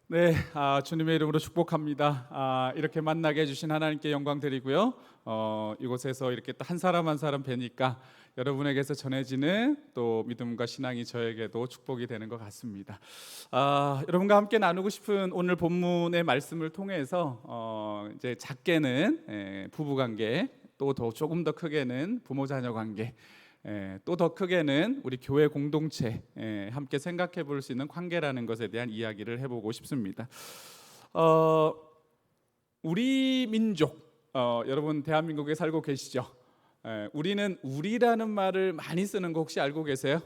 네, 주님의 이름으로 축복합니다. 이렇게 만나게 해주신 하나님께 영광 드리고요. 이곳에서 이렇게 또 한 사람 한 사람 뵈니까 여러분에게서 전해지는 또 믿음과 신앙이 저에게도 축복이 되는 것 같습니다. 여러분과 함께 나누고 싶은 오늘 본문의 말씀을 통해서 이제 작게는 부부관계, 또 조금 더 크게는 부모자녀 관계, 또 더 크게는 우리 교회 공동체 함께 생각해 볼 수 있는 관계라는 것에 대한 이야기를 해보고 싶습니다. 우리 민족, 여러분 대한민국에 살고 계시죠? 우리는 우리라는 말을 많이 쓰는 거 혹시 알고 계세요?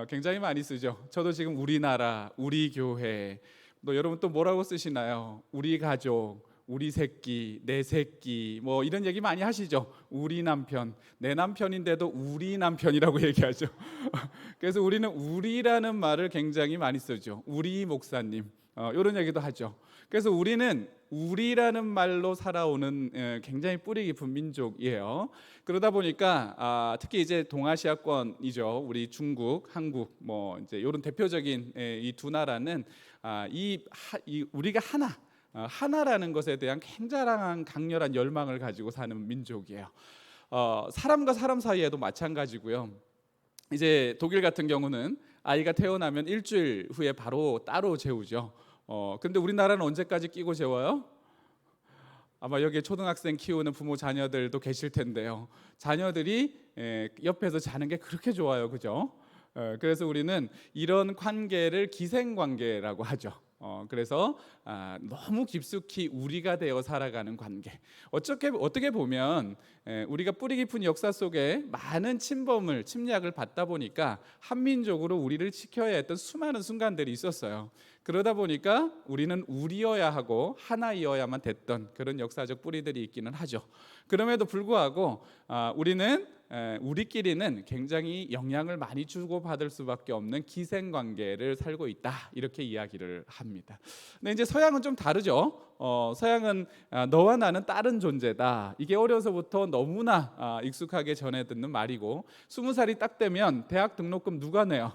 굉장히 많이 쓰죠. 저도 지금 우리나라, 우리 교회, 또 여러분 또 뭐라고 쓰시나요? 우리 가족, 우리 새끼, 내 새끼, 뭐 이런 얘기 많이 하시죠. 우리 남편, 내 남편인데도 우리 남편이라고 얘기하죠. 그래서 우리는 우리라는 말을 굉장히 많이 쓰죠. 우리 목사님, 이런 얘기도 하죠. 그래서 우리는 우리라는 말로 살아오는 굉장히 뿌리 깊은 민족이에요. 그러다 보니까 특히 이제 동아시아권이죠. 우리 중국, 한국, 뭐 이제 이런 대표적인 이 두 나라는 우리가 하나라는 것에 대한 굉장한 강렬한 열망을 가지고 사는 민족이에요. 사람과 사람 사이에도 마찬가지고요. 이제 독일 같은 경우는 아이가 태어나면 일주일 후에 바로 따로 재우죠. 근데 우리나라는 언제까지 끼고 재워요? 아마 여기에 초등학생 키우는 부모 자녀들도 계실 텐데요. 자녀들이 옆에서 자는 게 그렇게 좋아요, 그죠? 그래서 우리는 이런 관계를 기생관계라고 하죠. 그래서 너무 깊숙이 우리가 되어 살아가는 관계. 어떻게 보면 우리가 뿌리 깊은 역사 속에 많은 침략을 받다 보니까 한민족으로 우리를 지켜야 했던 수많은 순간들이 있었어요. 그러다 보니까 우리는 우리여야 하고 하나이어야만 됐던 그런 역사적 뿌리들이 있기는 하죠. 그럼에도 불구하고 우리는 우리끼리는 굉장히 영향을 많이 주고받을 수밖에 없는 기생관계를 살고 있다, 이렇게 이야기를 합니다. 근데 이제 서양은 좀 다르죠. 서양은 너와 나는 다른 존재다. 이게 어려서부터 너무나 익숙하게 전해 듣는 말이고, 20살이 딱 되면 대학 등록금 누가 내요?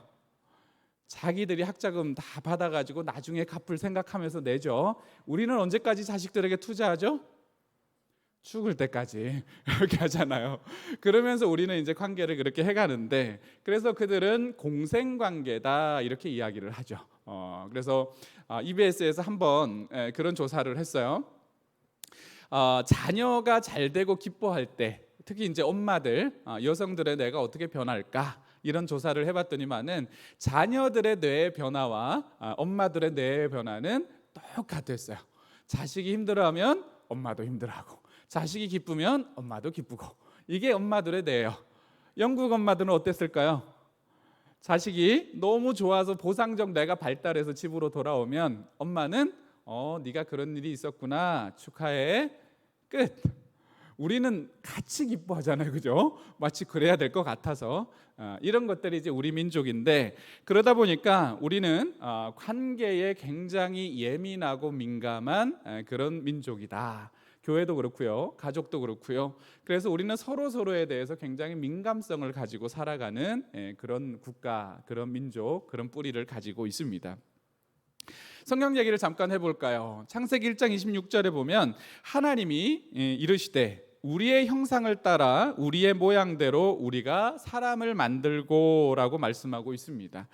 자기들이 학자금 다 받아가지고 나중에 갚을 생각하면서 내죠. 우리는 언제까지 자식들에게 투자하죠? 죽을 때까지 이렇게 하잖아요. 그러면서 우리는 이제 관계를 그렇게 해가는데, 그래서 그들은 공생관계다, 이렇게 이야기를 하죠. 그래서 EBS에서 한번 그런 조사를 했어요. 자녀가 잘 되고 기뻐할 때, 특히 이제 엄마들, 여성들의 뇌가 어떻게 변할까, 이런 조사를 해봤더니만은 자녀들의 뇌의 변화와 엄마들의 뇌의 변화는 똑같았어요. 자식이 힘들어하면 엄마도 힘들어하고, 자식이 기쁘면 엄마도 기쁘고, 이게 엄마들의 뇌예요. 영국 엄마들은 어땠을까요? 자식이 너무 좋아서 보상적 뇌가 발달해서 집으로 돌아오면 엄마는 네가 그런 일이 있었구나, 축하해, 끝. 우리는 같이 기뻐하잖아요, 그죠? 마치 그래야 될 것 같아서. 이런 것들이 이제 우리 민족인데, 그러다 보니까 우리는 관계에 굉장히 예민하고 민감한 그런 민족이다. 교회도 그렇고요, 가족도 그렇고요. 그래서 우리는 서로에 대해서 굉장히 민감성을 가지고 살아가는 그런 국가, 그런 민족, 그런 뿌리를 가지고 있습니다. 성경 얘기를 잠깐 해볼까요? 창세기 1장 26절에 보면 하나님이 이르시되 우리의 형상을 따라 우리의 모양대로 우리가 사람을 만들고 라고 말씀하고 있습니다.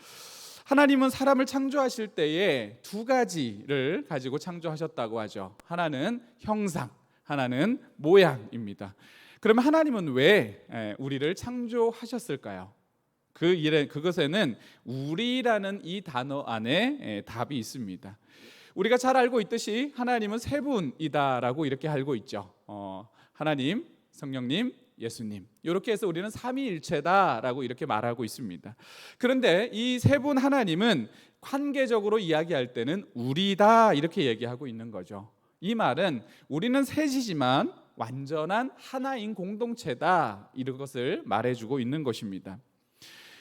하나님은 사람을 창조하실 때에 두 가지를 가지고 창조하셨다고 하죠. 하나는 형상, 하나는 모양입니다. 그러면 하나님은 왜 우리를 창조하셨을까요? 그것에는 우리라는 이 단어 안에 답이 있습니다. 우리가 잘 알고 있듯이 하나님은 세 분이다라고 이렇게 알고 있죠. 하나님, 성령님, 예수님, 이렇게 해서 우리는 삼위일체다라고 이렇게 말하고 있습니다. 그런데 이 세 분 하나님은 관계적으로 이야기할 때는 우리다, 이렇게 얘기하고 있는 거죠. 이 말은 우리는 셋이지만 완전한 하나인 공동체다, 이런 것을 말해주고 있는 것입니다.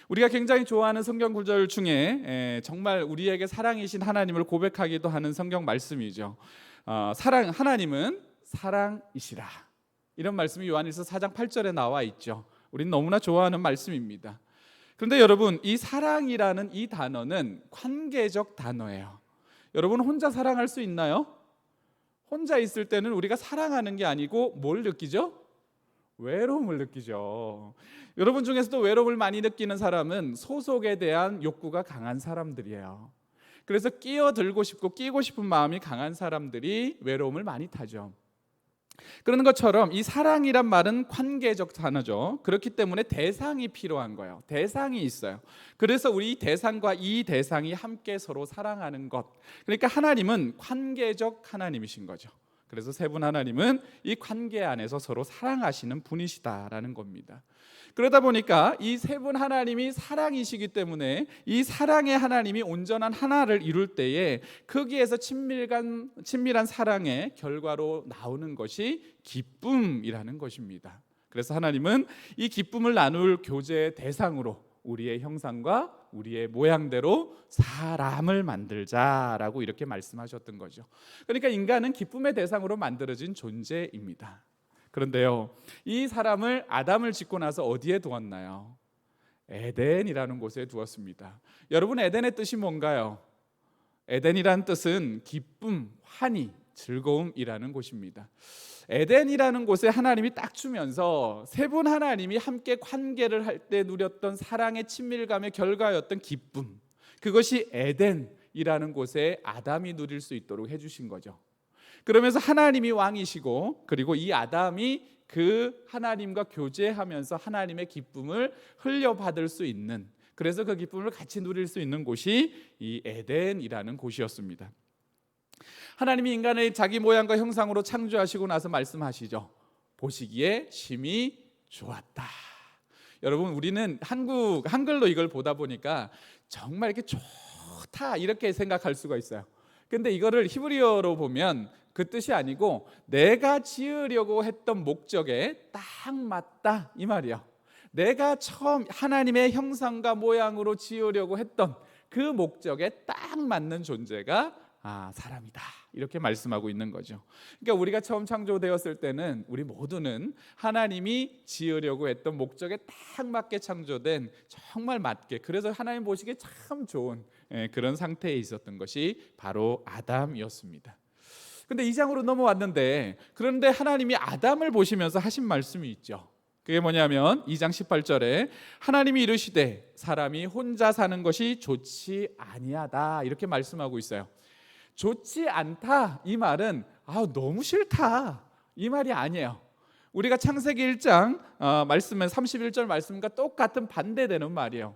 우리가 굉장히 좋아하는 성경 구절 중에 정말 우리에게 사랑이신 하나님을 고백하기도 하는 성경 말씀이죠. 하나님은 사랑이시라, 이런 말씀이 요한일서 4장 8절에 나와 있죠. 우리는 너무나 좋아하는 말씀입니다. 그런데 여러분, 이 사랑이라는 이 단어는 관계적 단어예요. 여러분 혼자 사랑할 수 있나요? 혼자 있을 때는 우리가 사랑하는 게 아니고 뭘 느끼죠? 외로움을 느끼죠. 여러분 중에서도 외로움을 많이 느끼는 사람은 소속에 대한 욕구가 강한 사람들이에요. 그래서 끼어들고 싶고 끼고 싶은 마음이 강한 사람들이 외로움을 많이 타죠. 그러는 것처럼 이 사랑이란 말은 관계적 단어죠. 그렇기 때문에 대상이 필요한 거예요. 대상이 있어요. 그래서 우리 대상과 이 대상이 함께 서로 사랑하는 것. 그러니까 하나님은 관계적 하나님이신 거죠. 그래서 세 분 하나님은 이 관계 안에서 서로 사랑하시는 분이시다라는 겁니다. 그러다 보니까 이 세 분 하나님이 사랑이시기 때문에 이 사랑의 하나님이 온전한 하나를 이룰 때에 거기에서 친밀한 사랑의 결과로 나오는 것이 기쁨이라는 것입니다. 그래서 하나님은 이 기쁨을 나눌 교제의 대상으로 우리의 형상과 우리의 모양대로 사람을 만들자라고 이렇게 말씀하셨던 거죠. 그러니까 인간은 기쁨의 대상으로 만들어진 존재입니다. 그런데요, 이 사람을 아담을 짓고 나서 어디에 두었나요? 에덴이라는 곳에 두었습니다. 여러분, 에덴의 뜻이 뭔가요? 에덴이라는 뜻은 기쁨, 환희, 즐거움이라는 곳입니다. 에덴이라는 곳에 하나님이 딱 주면서 세 분 하나님이 함께 관계를 할 때 누렸던 사랑의 친밀감의 결과였던 기쁨, 그것이 에덴이라는 곳에 아담이 누릴 수 있도록 해주신 거죠. 그러면서 하나님이 왕이시고 그리고 이 아담이 그 하나님과 교제하면서 하나님의 기쁨을 흘려받을 수 있는, 그래서 그 기쁨을 같이 누릴 수 있는 곳이 이 에덴이라는 곳이었습니다. 하나님이 인간을 자기 모양과 형상으로 창조하시고 나서 말씀하시죠. 보시기에 심히 좋았다. 여러분, 우리는 한글로 이걸 보다 보니까 정말 이렇게 좋다 이렇게 생각할 수가 있어요. 근데 이거를 히브리어로 보면 그 뜻이 아니고 내가 지으려고 했던 목적에 딱 맞다 이 말이야. 내가 처음 하나님의 형상과 모양으로 지으려고 했던 그 목적에 딱 맞는 존재가 사람이다 이렇게 말씀하고 있는 거죠. 그러니까 우리가 처음 창조되었을 때는 우리 모두는 하나님이 지으려고 했던 목적에 딱 맞게 창조된, 정말 맞게, 그래서 하나님 보시기에 참 좋은 그런 상태에 있었던 것이 바로 아담이었습니다. 근데 2장으로 넘어왔는데, 그런데 하나님이 아담을 보시면서 하신 말씀이 있죠. 그게 뭐냐면 2장 18절에 하나님이 이르시되 사람이 혼자 사는 것이 좋지 아니하다 이렇게 말씀하고 있어요. 좋지 않다 이 말은 너무 싫다 이 말이 아니에요. 우리가 창세기 1장 말씀은 31절 말씀과 똑같은 반대되는 말이에요.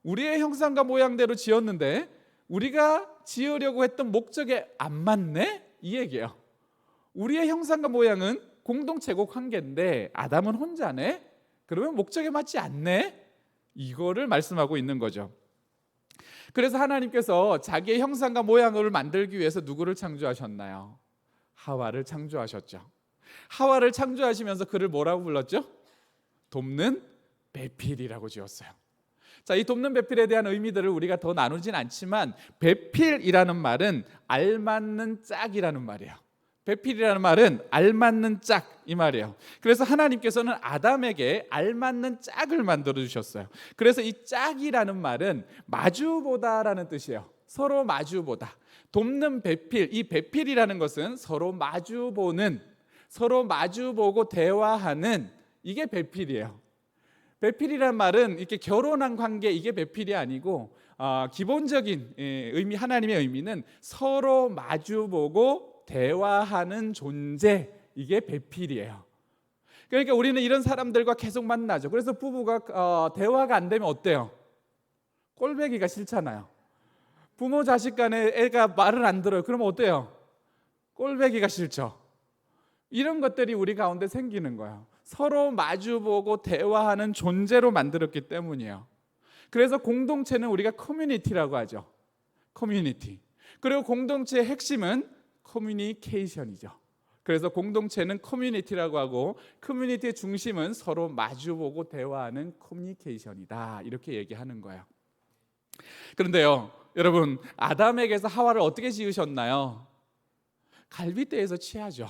우리의 형상과 모양대로 지었는데 우리가 지으려고 했던 목적에 안 맞네 이 얘기예요. 우리의 형상과 모양은 공동체고 관계인데 아담은 혼자네? 그러면 목적에 맞지 않네? 이거를 말씀하고 있는 거죠. 그래서 하나님께서 자기의 형상과 모양을 만들기 위해서 누구를 창조하셨나요? 하와를 창조하셨죠. 하와를 창조하시면서 그를 뭐라고 불렀죠? 돕는 배필이라고 지었어요. 자, 이 돕는 배필에 대한 의미들을 우리가 더 나누진 않지만 배필이라는 말은 알맞는 짝이라는 말이에요. 배필이라는 말은 알맞는 짝 이 말이에요. 그래서 하나님께서는 아담에게 알맞는 짝을 만들어 주셨어요. 그래서 이 짝이라는 말은 마주보다라는 뜻이에요. 서로 마주보다. 돕는 배필, 이 배필이라는 것은 서로 마주보는, 서로 마주보고 대화하는, 이게 배필이에요. 배필이란 말은 이렇게 결혼한 관계, 이게 배필이 아니고 기본적인 의미, 하나님의 의미는 서로 마주보고 대화하는 존재, 이게 배필이에요. 그러니까 우리는 이런 사람들과 계속 만나죠. 그래서 부부가 대화가 안 되면 어때요? 꼴배기가 싫잖아요. 부모 자식 간에 애가 말을 안 들어요. 그러면 어때요? 꼴배기가 싫죠. 이런 것들이 우리 가운데 생기는 거예요. 서로 마주보고 대화하는 존재로 만들었기 때문이에요. 그래서 공동체는 우리가 커뮤니티라고 하죠. 커뮤니티. 그리고 공동체의 핵심은 커뮤니케이션이죠. 그래서 공동체는 커뮤니티라고 하고 커뮤니티의 중심은 서로 마주보고 대화하는 커뮤니케이션이다 이렇게 얘기하는 거예요. 그런데요, 여러분, 아담에게서 하와를 어떻게 지으셨나요? 갈빗대에서 취하죠.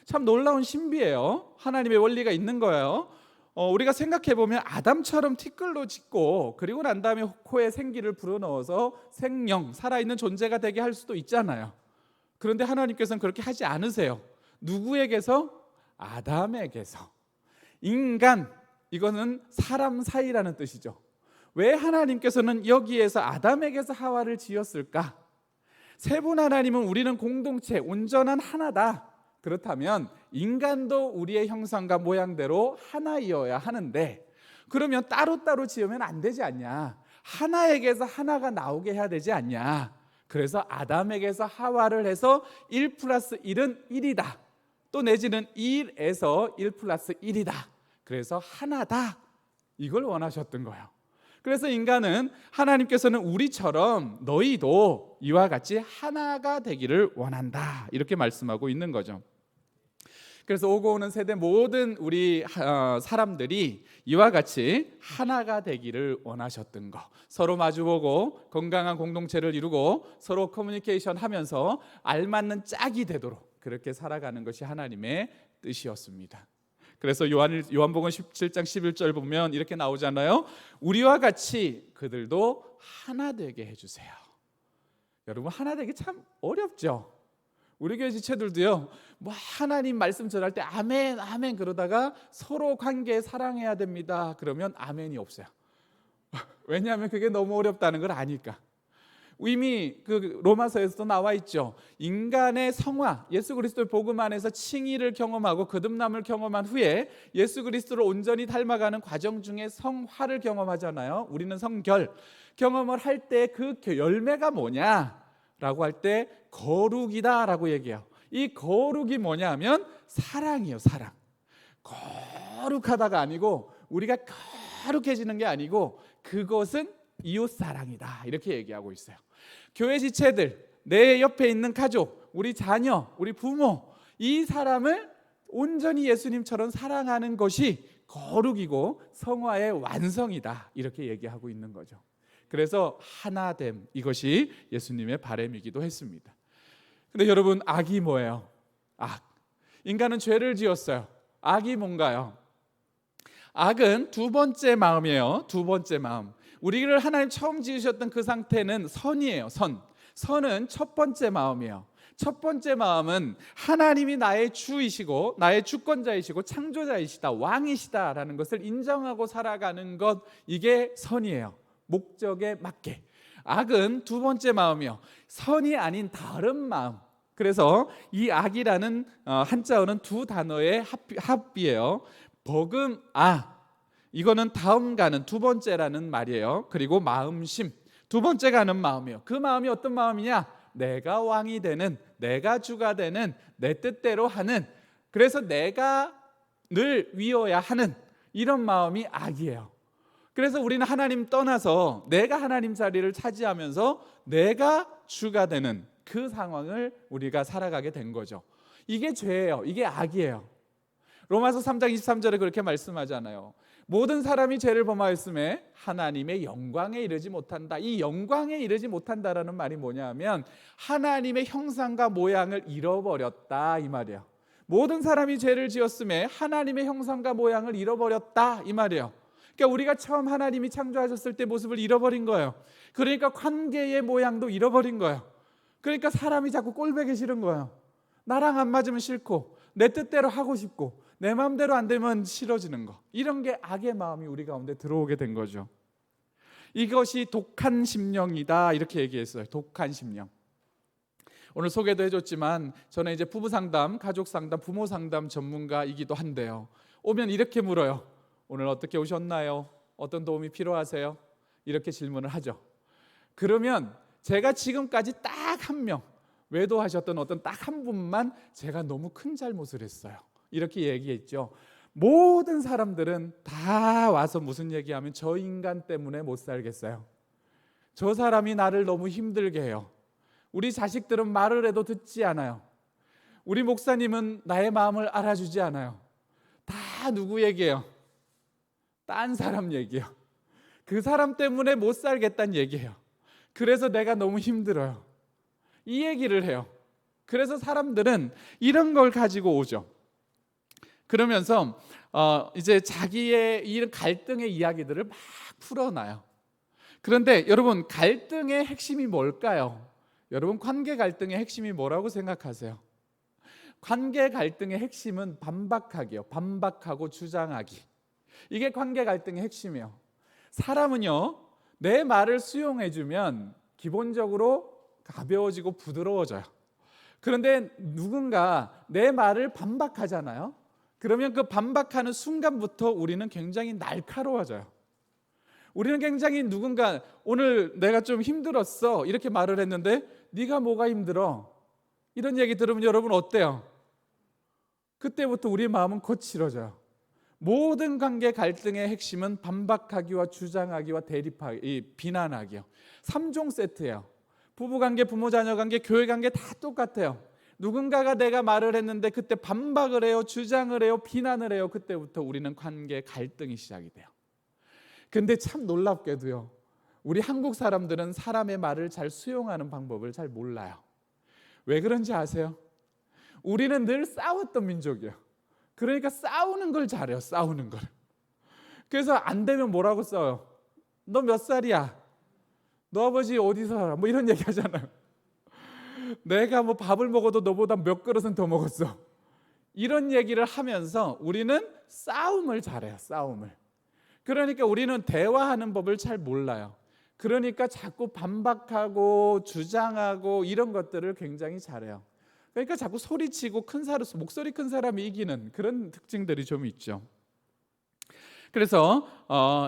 참 놀라운 신비예요. 하나님의 원리가 있는 거예요. 우리가 생각해보면 아담처럼 티끌로 짓고 그리고 난 다음에 코에 생기를 불어넣어서 생명, 살아있는 존재가 되게 할 수도 있잖아요. 그런데 하나님께서는 그렇게 하지 않으세요. 누구에게서? 아담에게서. 인간, 이거는 사람 사이라는 뜻이죠. 왜 하나님께서는 여기에서 아담에게서 하와를 지었을까? 세 분 하나님은 우리는 공동체, 온전한 하나다. 그렇다면 인간도 우리의 형상과 모양대로 하나이어야 하는데, 그러면 따로따로 지으면 안 되지 않냐? 하나에게서 하나가 나오게 해야 되지 않냐? 그래서 아담에게서 하와를 해서 1 플러스 1은 1이다. 또 내지는 1에서 1 플러스 1이다. 그래서 하나다. 이걸 원하셨던 거예요. 그래서 인간은 하나님께서는 우리처럼 너희도 이와 같이 하나가 되기를 원한다. 이렇게 말씀하고 있는 거죠. 그래서 오고 오는 세대 모든 우리 사람들이 이와 같이 하나가 되기를 원하셨던 거. 서로 마주보고 건강한 공동체를 이루고 서로 커뮤니케이션 하면서 알맞는 짝이 되도록 그렇게 살아가는 것이 하나님의 뜻이었습니다. 그래서 요한복음 17장 11절 보면 이렇게 나오잖아요. 우리와 같이 그들도 하나 되게 해주세요. 여러분, 하나 되기 참 어렵죠. 우리 교회 지체들도요, 하나님 말씀 전할 때 아멘 아멘 그러다가 서로 관계 사랑해야 됩니다 그러면 아멘이 없어요. 왜냐하면 그게 너무 어렵다는 걸 아니까. 이미 그 로마서에서도 나와 있죠. 인간의 성화, 예수 그리스도의 복음 안에서 칭의를 경험하고 거듭남을 경험한 후에 예수 그리스도를 온전히 닮아가는 과정 중에 성화를 경험하잖아요. 우리는 성결 경험을 할 때 그 열매가 뭐냐라고 할 때 거룩이다라고 얘기해요. 이 거룩이 뭐냐면 사랑이에요. 사랑. 거룩하다가 아니고 우리가 거룩해지는 게 아니고 그것은 이웃사랑이다 이렇게 얘기하고 있어요. 교회 지체들, 내 옆에 있는 가족, 우리 자녀, 우리 부모, 이 사람을 온전히 예수님처럼 사랑하는 것이 거룩이고 성화의 완성이다 이렇게 얘기하고 있는 거죠. 그래서 하나됨, 이것이 예수님의 바람이기도 했습니다. 근데 여러분, 악이 뭐예요? 악. 인간은 죄를 지었어요. 악이 뭔가요? 악은 두 번째 마음이에요. 두 번째 마음. 우리를 하나님 처음 지으셨던 그 상태는 선이에요. 선은 첫 번째 마음이에요. 첫 번째 마음은 하나님이 나의 주이시고 나의 주권자이시고 창조자이시다, 왕이시다라는 것을 인정하고 살아가는 것, 이게 선이에요. 목적에 맞게. 악은 두 번째 마음이요. 선이 아닌 다른 마음. 그래서 이 악이라는 한자어는 두 단어의 합이에요. 버금아, 이거는 다음 가는 두 번째라는 말이에요. 그리고 마음심, 두 번째 가는 마음이에요. 그 마음이 어떤 마음이냐? 내가 왕이 되는, 내가 주가 되는, 내 뜻대로 하는, 그래서 내가 늘 위어야 하는 이런 마음이 악이에요. 그래서 우리는 하나님 떠나서 내가 하나님 자리를 차지하면서 내가 주가 되는 그 상황을 우리가 살아가게 된 거죠. 이게 죄예요. 이게 악이에요. 로마서 3장 23절에 그렇게 말씀하잖아요. 모든 사람이 죄를 범하였음에 하나님의 영광에 이르지 못한다. 이 영광에 이르지 못한다라는 말이 뭐냐면 하나님의 형상과 모양을 잃어버렸다 이 말이에요. 모든 사람이 죄를 지었음에 하나님의 형상과 모양을 잃어버렸다 이 말이에요. 그러니까 우리가 처음 하나님이 창조하셨을 때 모습을 잃어버린 거예요. 그러니까 관계의 모양도 잃어버린 거예요. 그러니까 사람이 자꾸 꼴보기 싫은 거예요. 나랑 안 맞으면 싫고 내 뜻대로 하고 싶고 내 마음대로 안 되면 싫어지는 거, 이런 게 악의 마음이 우리 가운데 들어오게 된 거죠. 이것이 독한 심령이다 이렇게 얘기했어요. 독한 심령. 오늘 소개도 해줬지만 저는 이제 부부 상담, 가족 상담, 부모 상담 전문가이기도 한데요. 오면 이렇게 물어요. 오늘 어떻게 오셨나요? 어떤 도움이 필요하세요? 이렇게 질문을 하죠. 그러면 제가 지금까지 딱 한 명, 외도하셨던 어떤 딱 한 분만 제가 너무 큰 잘못을 했어요, 이렇게 얘기했죠. 모든 사람들은 다 와서 무슨 얘기하면 저 인간 때문에 못 살겠어요. 저 사람이 나를 너무 힘들게 해요. 우리 자식들은 말을 해도 듣지 않아요. 우리 목사님은 나의 마음을 알아주지 않아요. 다 누구 얘기예요? 딴 사람 얘기예요. 그 사람 때문에 못 살겠다는 얘기예요. 그래서 내가 너무 힘들어요, 이 얘기를 해요. 그래서 사람들은 이런 걸 가지고 오죠. 그러면서 이제 자기의 이런 갈등의 이야기들을 막 풀어놔요. 그런데 여러분, 갈등의 핵심이 뭘까요? 여러분, 관계 갈등의 핵심이 뭐라고 생각하세요? 관계 갈등의 핵심은 반박하기요. 반박하고 주장하기. 이게 관계 갈등의 핵심이에요. 사람은요, 내 말을 수용해주면 기본적으로 가벼워지고 부드러워져요. 그런데 누군가 내 말을 반박하잖아요. 그러면 그 반박하는 순간부터 우리는 굉장히 날카로워져요. 우리는 굉장히 누군가 오늘 내가 좀 힘들었어 이렇게 말을 했는데 네가 뭐가 힘들어? 이런 얘기 들으면 여러분 어때요? 그때부터 우리 마음은 거칠어져요. 모든 관계 갈등의 핵심은 반박하기와 주장하기와 대립하기, 비난하기요. 3종 세트예요. 부부관계, 부모자녀관계, 교회관계 다 똑같아요. 누군가가 내가 말을 했는데 그때 반박을 해요, 주장을 해요, 비난을 해요. 그때부터 우리는 관계 갈등이 시작이 돼요. 근데 참 놀랍게도요, 우리 한국 사람들은 사람의 말을 잘 수용하는 방법을 잘 몰라요. 왜 그런지 아세요? 우리는 늘 싸웠던 민족이에요. 그러니까 싸우는 걸 잘해요. 싸우는 걸. 그래서 안 되면 뭐라고 써요? 너 몇 살이야? 너 아버지 어디서 살아? 뭐 이런 얘기 하잖아요. 내가 뭐 밥을 먹어도 너보다 몇 그릇은 더 먹었어. 이런 얘기를 하면서 우리는 싸움을 잘해요. 싸움을. 그러니까 우리는 대화하는 법을 잘 몰라요. 그러니까 자꾸 반박하고 주장하고 이런 것들을 굉장히 잘해요. 그러니까 자꾸 소리치고 목소리 큰 사람이 이기는 그런 특징들이 좀 있죠. 그래서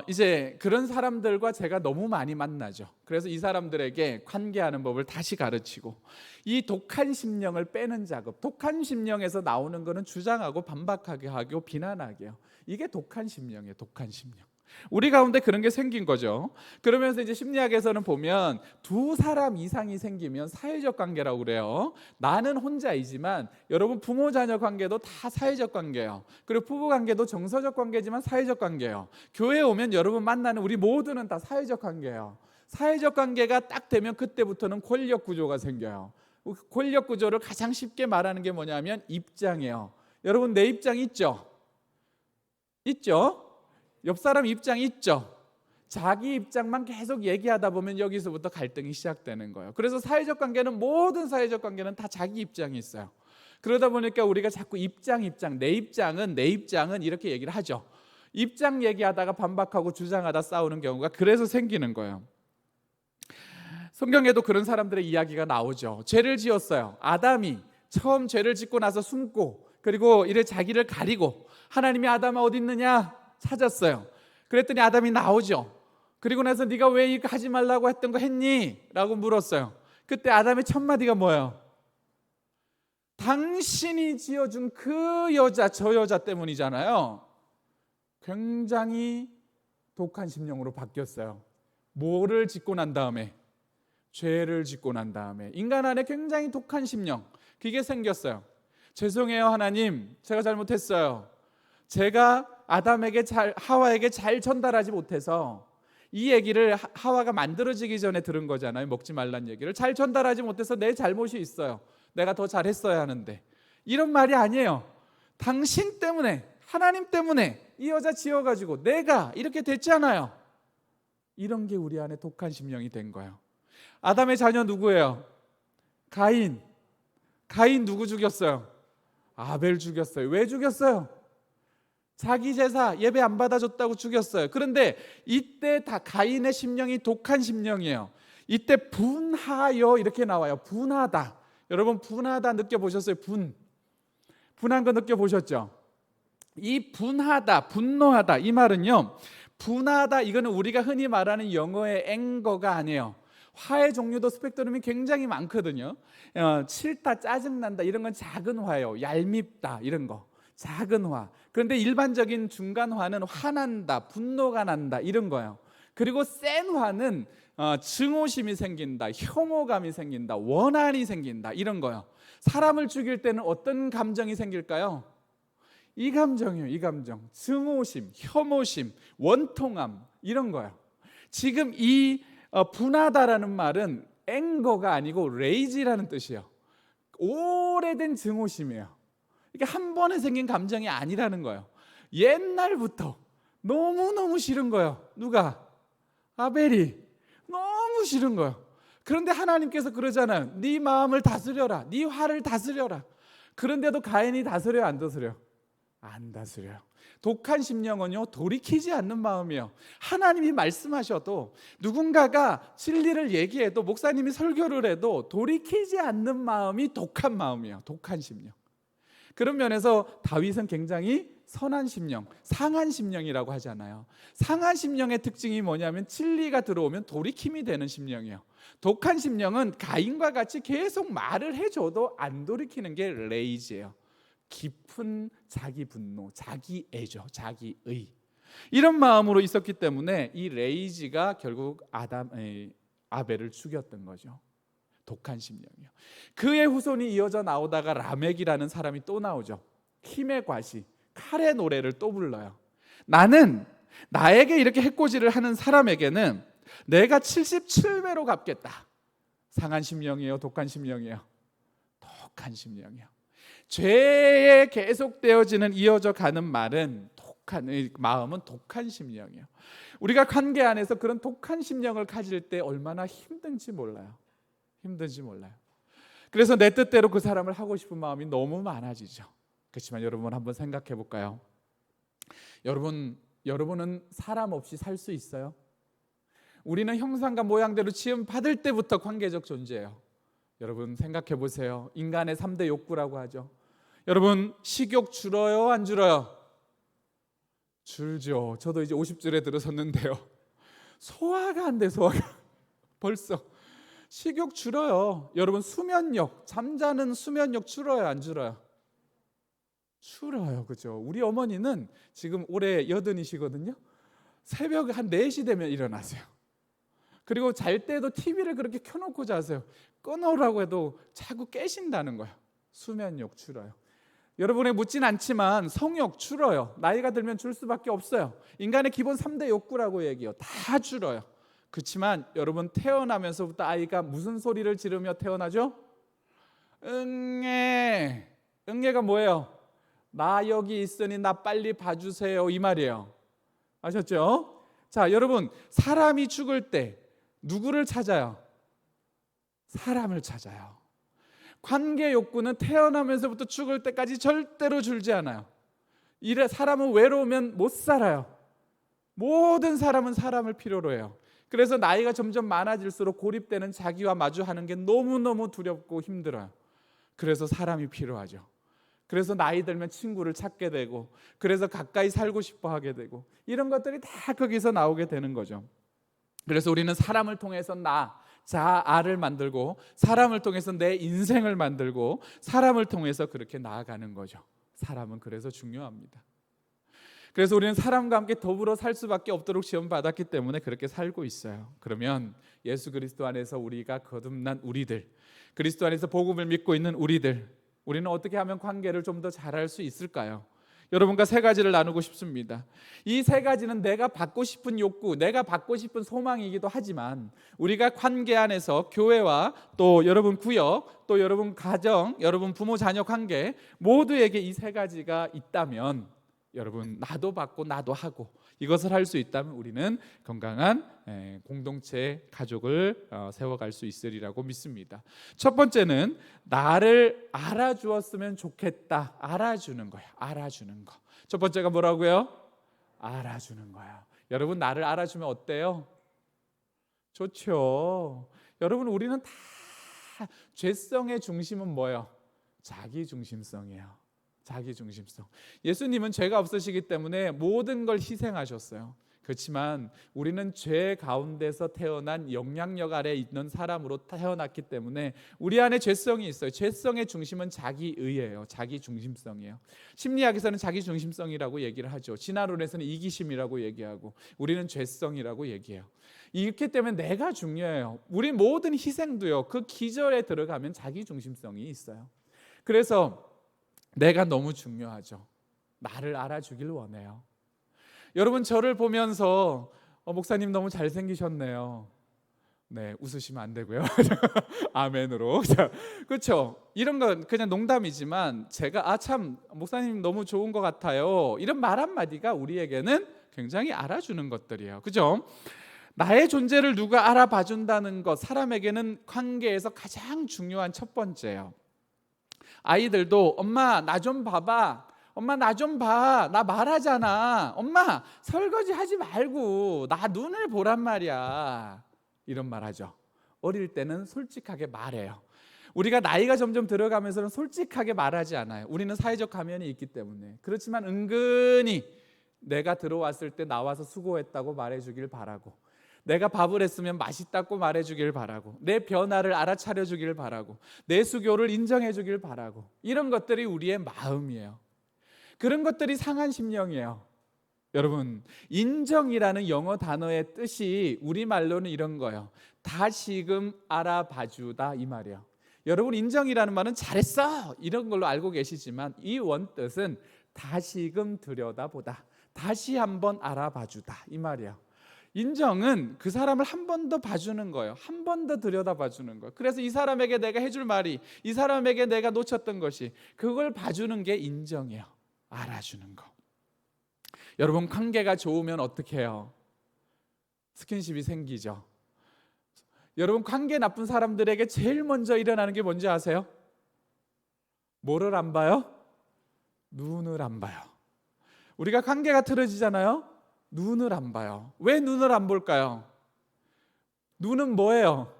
이제 그런 사람들과 제가 너무 많이 만나죠. 그래서 이 사람들에게 관계하는 법을 다시 가르치고, 이 독한 심령을 빼는 작업, 독한 심령에서 나오는 거는 주장하고 반박하게 하고 비난하게요. 이게 독한 심령이에요. 독한 심령. 우리 가운데 그런 게 생긴 거죠. 그러면서 이제 심리학에서는 보면 두 사람 이상이 생기면 사회적 관계라고 그래요. 나는 혼자이지만 여러분, 부모 자녀 관계도 다 사회적 관계예요. 그리고 부부 관계도 정서적 관계지만 사회적 관계예요. 교회에 오면 여러분 만나는 우리 모두는 다 사회적 관계예요. 사회적 관계가 딱 되면 그때부터는 권력 구조가 생겨요. 권력 구조를 가장 쉽게 말하는 게 뭐냐면 입장이에요. 여러분, 내 입장 있죠? 있죠? 옆 사람 입장이 있죠. 자기 입장만 계속 얘기하다 보면 여기서부터 갈등이 시작되는 거예요. 그래서 사회적 관계는, 모든 사회적 관계는 다 자기 입장이 있어요. 그러다 보니까 우리가 자꾸 내 입장은 이렇게 얘기를 하죠. 입장 얘기하다가 반박하고 주장하다 싸우는 경우가 그래서 생기는 거예요. 성경에도 그런 사람들의 이야기가 나오죠. 죄를 지었어요. 아담이 처음 죄를 짓고 나서 숨고, 그리고 이래 자기를 가리고, 하나님이 아담아 어디 있느냐 찾았어요. 그랬더니 아담이 나오죠. 그리고 나서 네가 왜 이거 하지 말라고 했던 거 했니? 라고 물었어요. 그때 아담의 첫 마디가 뭐예요? 당신이 지어준 그 여자, 저 여자 때문이잖아요. 굉장히 독한 심령으로 바뀌었어요. 뭐를 짓고 난 다음에? 죄를 짓고 난 다음에 인간 안에 굉장히 독한 심령, 그게 생겼어요. 죄송해요 하나님, 제가 잘못했어요. 제가 아담에게 하와에게 잘 전달하지 못해서, 이 얘기를 하와가 만들어지기 전에 들은 거잖아요. 먹지 말란 얘기를 잘 전달하지 못해서 내 잘못이 있어요. 내가 더 잘했어야 하는데. 이런 말이 아니에요. 당신 때문에, 하나님 때문에 이 여자 지어가지고 내가 이렇게 됐잖아요. 이런 게 우리 안에 독한 심령이 된 거예요. 아담의 자녀 누구예요? 가인. 가인 누구 죽였어요? 아벨 죽였어요. 왜 죽였어요? 자기 제사 예배 안 받아줬다고 죽였어요. 그런데 이때 다 가인의 심령이 독한 심령이에요. 이때 분하여 이렇게 나와요. 분하다. 여러분, 분하다 느껴보셨어요? 분한 거 느껴보셨죠? 이 분하다, 분노하다, 이 말은요, 분하다, 이거는 우리가 흔히 말하는 영어의 앵거가 아니에요. 화의 종류도 스펙트럼이 굉장히 많거든요. 싫다, 짜증난다, 이런 건 작은 화예요. 얄밉다, 이런 거 작은 화. 그런데 일반적인 중간 화는 화난다, 분노가 난다, 이런 거예요. 그리고 센 화는 증오심이 생긴다, 혐오감이 생긴다, 원한이 생긴다, 이런 거예요. 사람을 죽일 때는 어떤 감정이 생길까요? 이 감정이에요. 이 감정, 증오심, 혐오심, 원통함, 이런 거예요. 지금 이 분하다라는 말은 앵거가 아니고 레이지라는 뜻이에요. 오래된 증오심이에요. 이게 한 번에 생긴 감정이 아니라는 거예요. 옛날부터 너무너무 싫은 거예요. 누가? 아벨이. 너무 싫은 거예요. 그런데 하나님께서 그러잖아요. 네 마음을 다스려라. 네 화를 다스려라. 그런데도 가인이 다스려요, 안 다스려요? 안 다스려요. 독한 심령은요, 돌이키지 않는 마음이에요. 하나님이 말씀하셔도, 누군가가 진리를 얘기해도, 목사님이 설교를 해도 돌이키지 않는 마음이 독한 마음이에요. 독한 심령. 그런 면에서 다윗은 굉장히 선한 심령, 상한 심령이라고 하잖아요. 상한 심령의 특징이 뭐냐면 진리가 들어오면 돌이킴이 되는 심령이에요. 독한 심령은 가인과 같이 계속 말을 해줘도 안 돌이키는 게 레이지예요. 깊은 자기 분노, 자기 애죠, 자기의. 이런 마음으로 있었기 때문에 이 레이지가 결국 아벨을 죽였던 거죠. 독한 심령이요. 그의 후손이 이어져 나오다가 라멕이라는 사람이 또 나오죠. 힘의 과시, 칼의 노래를 또 불러요. 나는 나에게 이렇게 해코지를 하는 사람에게는 내가 77배로 갚겠다. 상한 심령이에요, 독한 심령이에요? 독한 심령이에요. 죄에 계속되어지는 이어져 가는 말은 마음은 독한 심령이에요. 우리가 관계 안에서 그런 독한 심령을 가질 때 얼마나 힘든지 몰라요. 힘든지 몰라요. 그래서 내 뜻대로 그 사람을 하고 싶은 마음이 너무 많아지죠. 그렇지만 여러분 한번 생각해 볼까요? 여러분은 사람 없이 살 수 있어요? 우리는 형상과 모양대로 지음 받을 때부터 관계적 존재예요. 여러분 생각해 보세요. 인간의 3대 욕구라고 하죠. 여러분 식욕 줄어요, 안 줄어요? 줄죠. 저도 이제 50줄에 들어섰는데요. 소화가 안 돼, 소화가. 벌써 식욕 줄어요. 여러분 수면력, 잠자는 수면력 줄어요, 안 줄어요? 줄어요. 그죠? 우리 어머니는 지금 올해 80이시거든요. 새벽 한 4시 되면 일어나세요. 그리고 잘 때도 TV를 그렇게 켜놓고 자세요. 끊으라고 해도 자꾸 깨신다는 거예요. 수면력 줄어요. 여러분에 묻진 않지만 성욕 줄어요. 나이가 들면 줄 수밖에 없어요. 인간의 기본 3대 욕구라고 얘기해요. 다 줄어요. 그렇지만 여러분 태어나면서부터 아이가 무슨 소리를 지르며 태어나죠? 응애. 응애가 뭐예요? 나 여기 있으니 나 빨리 봐주세요, 이 말이에요. 아셨죠? 자, 여러분 사람이 죽을 때 누구를 찾아요? 사람을 찾아요. 관계 욕구는 태어나면서부터 죽을 때까지 절대로 줄지 않아요. 사람은 외로우면 못 살아요. 모든 사람은 사람을 필요로 해요. 그래서 나이가 점점 많아질수록 고립되는 자기와 마주하는 게 너무너무 두렵고 힘들어요. 그래서 사람이 필요하죠. 그래서 나이 들면 친구를 찾게 되고, 그래서 가까이 살고 싶어 하게 되고, 이런 것들이 다 거기서 나오게 되는 거죠. 그래서 우리는 사람을 통해서 자아를 만들고, 사람을 통해서 내 인생을 만들고, 사람을 통해서 그렇게 나아가는 거죠. 사람은 그래서 중요합니다. 그래서 우리는 사람과 함께 더불어 살 수밖에 없도록 지원받았기 때문에 그렇게 살고 있어요. 그러면 예수 그리스도 안에서 우리가 거듭난 우리들, 그리스도 안에서 복음을 믿고 있는 우리는 어떻게 하면 관계를 좀 더 잘할 수 있을까요? 여러분과 3가지를 나누고 싶습니다. 이 3가지는 내가 받고 싶은 욕구, 내가 받고 싶은 소망이기도 하지만, 우리가 관계 안에서 교회와 또 여러분 구역, 또 여러분 가정, 여러분 부모 자녀 관계 모두에게 이 3가지가 있다면, 여러분 나도 받고 나도 하고 이것을 할 수 있다면 우리는 건강한 공동체 가족을 세워갈 수 있으리라고 믿습니다. 첫 번째는 나를 알아주었으면 좋겠다. 알아주는 거예요. 알아주는 거. 첫 번째가 뭐라고요? 알아주는 거예요. 여러분 나를 알아주면 어때요? 좋죠. 여러분 우리는 다 죄성의 중심은 뭐예요? 자기 중심성이에요. 자기 중심성. 예수님은 죄가 없으시기 때문에 모든 걸 희생하셨어요. 그렇지만 우리는 죄 가운데서 태어난 영향력 아래 있는 사람으로 태어났기 때문에 우리 안에 죄성이 있어요. 죄성의 중심은 자기의예요. 자기 중심성이에요. 심리학에서는 자기 중심성이라고 얘기를 하죠. 진화론에서는 이기심이라고 얘기하고, 우리는 죄성이라고 얘기해요. 이렇기 때문에 내가 중요해요. 우리 모든 희생도요, 그 기절에 들어가면 자기 중심성이 있어요. 그래서 내가 너무 중요하죠. 나를 알아주길 원해요. 여러분 저를 보면서 목사님 너무 잘생기셨네요. 네, 웃으시면 안 되고요. 아멘으로. 자, 그렇죠. 이런 건 그냥 농담이지만 제가 참 목사님 너무 좋은 것 같아요. 이런 말 한마디가 우리에게는 굉장히 알아주는 것들이에요. 그죠? 나의 존재를 누가 알아봐 준다는 것, 사람에게는 관계에서 가장 중요한 첫 번째예요. 아이들도 엄마 나 좀 봐봐. 엄마 나 좀 봐. 나 말하잖아. 엄마 설거지 하지 말고 나 눈을 보란 말이야. 이런 말 하죠. 어릴 때는 솔직하게 말해요. 우리가 나이가 점점 들어가면서는 솔직하게 말하지 않아요. 우리는 사회적 가면이 있기 때문에. 그렇지만 은근히 내가 들어왔을 때 나와서 수고했다고 말해주길 바라고, 내가 밥을 했으면 맛있다고 말해주길 바라고, 내 변화를 알아차려주길 바라고, 내 수고를 인정해주길 바라고, 이런 것들이 우리의 마음이에요. 그런 것들이 상한 심령이에요. 여러분, 인정이라는 영어 단어의 뜻이 우리말로는 이런 거예요. 다시금 알아봐주다, 이 말이에요. 여러분, 인정이라는 말은 잘했어 이런 걸로 알고 계시지만 이 원뜻은 다시금 들여다보다, 다시 한번 알아봐주다, 이 말이에요. 인정은 그 사람을 한 번 더 봐주는 거예요. 한 번 더 들여다봐주는 거예요. 그래서 이 사람에게 내가 해줄 말이, 이 사람에게 내가 놓쳤던 것이, 그걸 봐주는 게 인정이에요. 알아주는 거. 여러분, 관계가 좋으면 어떻게 해요? 스킨십이 생기죠. 여러분, 관계 나쁜 사람들에게 제일 먼저 일어나는 게 뭔지 아세요? 뭐를 안 봐요? 눈을 안 봐요. 우리가 관계가 틀어지잖아요. 눈을 안 봐요. 왜 눈을 안 볼까요? 눈은 뭐예요?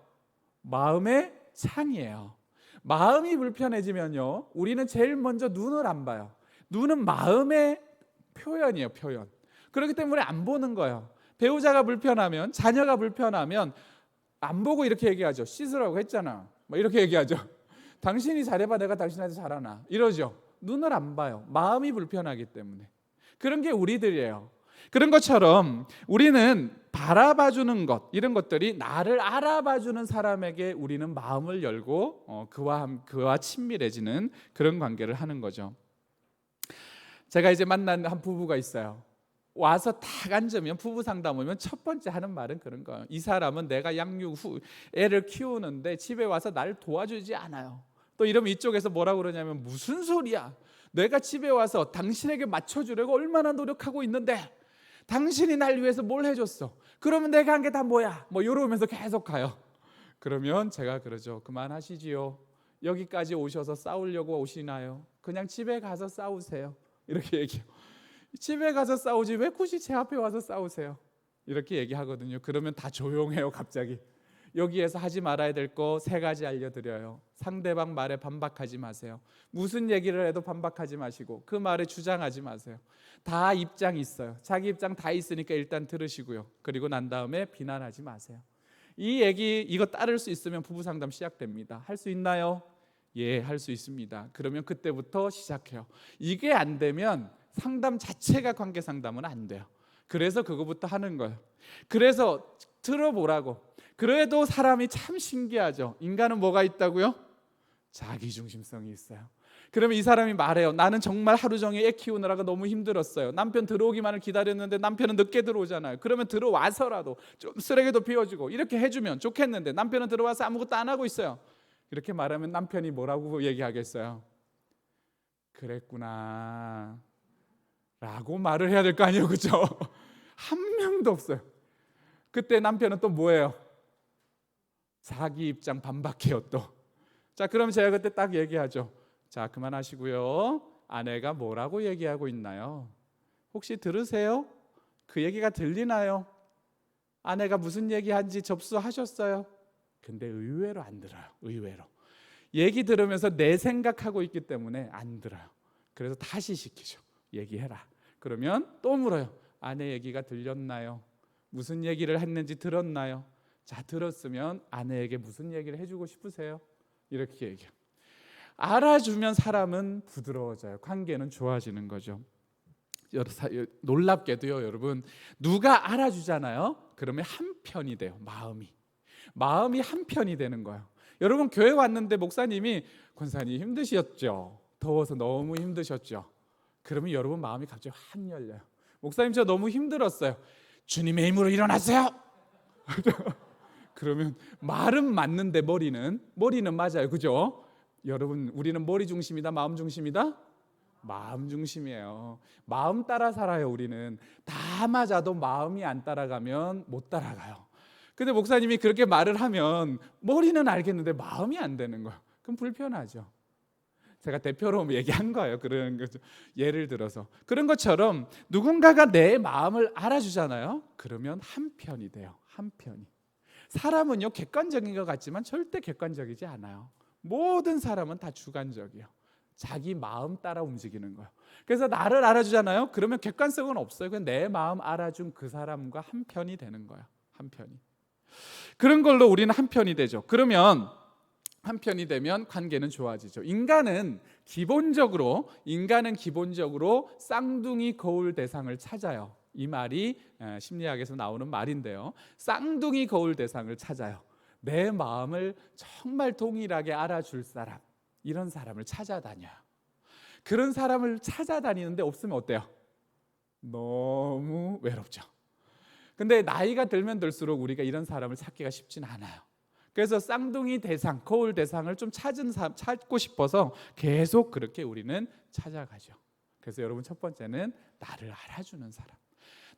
마음의 창이에요. 마음이 불편해지면요, 우리는 제일 먼저 눈을 안 봐요. 눈은 마음의 표현이에요, 표현. 그렇기 때문에 안 보는 거예요. 배우자가 불편하면, 자녀가 불편하면 안 보고 이렇게 얘기하죠. 씻으라고 했잖아, 뭐 이렇게 얘기하죠. 당신이 잘해봐, 내가 당신한테 잘하나, 이러죠. 눈을 안 봐요. 마음이 불편하기 때문에. 그런 게 우리들이에요. 그런 것처럼 우리는 바라봐주는 것, 이런 것들이 나를 알아봐주는 사람에게 우리는 마음을 열고 그와 친밀해지는 그런 관계를 하는 거죠. 제가 이제 만난 한 부부가 있어요. 와서 딱 앉으면, 부부 상담 오면 첫 번째 하는 말은 그런 거예요. 이 사람은 내가 양육 후 애를 키우는데 집에 와서 나를 도와주지 않아요. 또 이러면 이쪽에서 뭐라고 그러냐면, 무슨 소리야, 내가 집에 와서 당신에게 맞춰주려고 얼마나 노력하고 있는데 당신이 날 위해서 뭘 해줬어? 그러면 내가 한 게 다 뭐야? 뭐 이러면서 계속 가요. 그러면 제가 그러죠. 그만하시지요. 여기까지 오셔서 싸우려고 오시나요? 그냥 집에 가서 싸우세요. 이렇게 얘기해요. 집에 가서 싸우지 왜 굳이 제 앞에 와서 싸우세요? 이렇게 얘기하거든요. 그러면 다 조용해요, 갑자기. 여기에서 하지 말아야 될 거 3가지 알려드려요. 상대방 말에 반박하지 마세요. 무슨 얘기를 해도 반박하지 마시고 그 말에 주장하지 마세요. 다 입장이 있어요. 자기 입장 다 있으니까 일단 들으시고요. 그리고 난 다음에 비난하지 마세요. 이 얘기, 이거 따를 수 있으면 부부 상담 시작됩니다. 할 수 있나요? 예, 할 수 있습니다. 그러면 그때부터 시작해요. 이게 안 되면 상담 자체가 관계 상담은 안 돼요. 그래서 그거부터 하는 거예요. 그래서 들어보라고. 그래도 사람이 참 신기하죠. 인간은 뭐가 있다고요? 자기중심성이 있어요. 그러면 이 사람이 말해요. 나는 정말 하루 종일 애 키우느라가 너무 힘들었어요. 남편 들어오기만을 기다렸는데 남편은 늦게 들어오잖아요. 그러면 들어와서라도 좀 쓰레기도 비워주고 이렇게 해주면 좋겠는데 남편은 들어와서 아무것도 안 하고 있어요. 이렇게 말하면 남편이 뭐라고 얘기하겠어요? 그랬구나 라고 말을 해야 될 거 아니에요, 그렇죠? 한 명도 없어요. 그때 남편은 또 뭐예요? 자기 입장 반박해요 또. 자, 그럼 제가 그때 딱 얘기하죠. 자, 그만하시고요. 아내가 뭐라고 얘기하고 있나요? 혹시 들으세요? 그 얘기가 들리나요? 아내가 무슨 얘기한지 접수하셨어요? 근데 의외로 안 들어요. 의외로. 얘기 들으면서 내 생각하고 있기 때문에 안 들어요. 그래서 다시 시키죠. 얘기해라. 그러면 또 물어요. 아내 얘기가 들렸나요? 무슨 얘기를 했는지 들었나요? 자, 들었으면 아내에게 무슨 얘기를 해주고 싶으세요? 이렇게 얘기해요. 알아주면 사람은 부드러워져요. 관계는 좋아지는 거죠. 놀랍게도요, 여러분, 누가 알아주잖아요. 그러면 한 편이 돼요. 마음이 한 편이 되는 거예요. 여러분, 교회 왔는데 목사님이 권사님 힘드셨죠? 더워서 너무 힘드셨죠? 그러면 여러분 마음이 갑자기 확 열려요. 목사님 저 너무 힘들었어요. 주님의 힘으로 일어나세요. 그러면 말은 맞는데 머리는 맞아요. 그죠? 여러분, 우리는 머리 중심이다, 마음 중심이다? 마음 중심이에요. 마음 따라 살아요. 우리는 다 맞아도 마음이 안 따라가면 못 따라가요. 근데 목사님이 그렇게 말을 하면 머리는 알겠는데 마음이 안 되는 거예요. 그럼 불편하죠. 제가 대표로 얘기한 거예요. 그런 거죠. 예를 들어서 그런 것처럼 누군가가 내 마음을 알아주잖아요. 그러면 한 편이 돼요. 한 편이. 사람은요, 객관적인 것 같지만 절대 객관적이지 않아요. 모든 사람은 다 주관적이에요. 자기 마음 따라 움직이는 거예요. 그래서 나를 알아주잖아요. 그러면 객관성은 없어요. 그냥 내 마음 알아준 그 사람과 한 편이 되는 거예요. 한 편이. 그런 걸로 우리는 한 편이 되죠. 그러면 한 편이 되면 관계는 좋아지죠. 인간은 기본적으로 쌍둥이 거울 대상을 찾아요. 이 말이 심리학에서 나오는 말인데요. 쌍둥이 거울 대상을 찾아요. 내 마음을 정말 동일하게 알아줄 사람, 이런 사람을 찾아다녀요. 그런 사람을 찾아다니는데 없으면 어때요? 너무 외롭죠. 근데 나이가 들면 들수록 우리가 이런 사람을 찾기가 쉽진 않아요. 그래서 쌍둥이 대상, 거울 대상을 좀 찾고 싶어서 계속 그렇게 우리는 찾아가죠. 그래서 여러분, 첫 번째는 나를 알아주는 사람.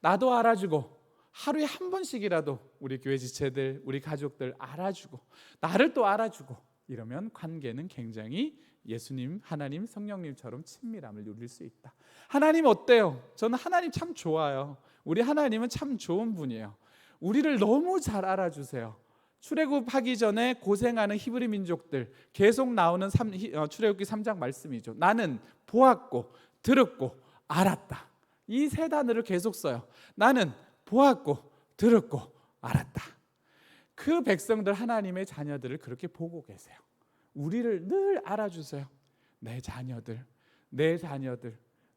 나도 알아주고 하루에 한 번씩이라도 우리 교회 지체들, 우리 가족들 알아주고 나를 또 알아주고 이러면 관계는 굉장히 예수님, 하나님, 성령님처럼 친밀함을 누릴 수 있다. 하나님 어때요? 저는 하나님 참 좋아요. 우리 하나님은 참 좋은 분이에요. 우리를 너무 잘 알아주세요. 출애굽하기 전에 고생하는 히브리 민족들 계속 나오는 출애굽기 3장 말씀이죠. 나는 보았고 들었고 알았다. 이 세 단어를 계속 써요. 나는 보았고 들었고 알았다. 그 백성들, 하나님의 자녀들을 그렇게 보고 계세요. 우리를 늘 알아주세요. 내 자녀들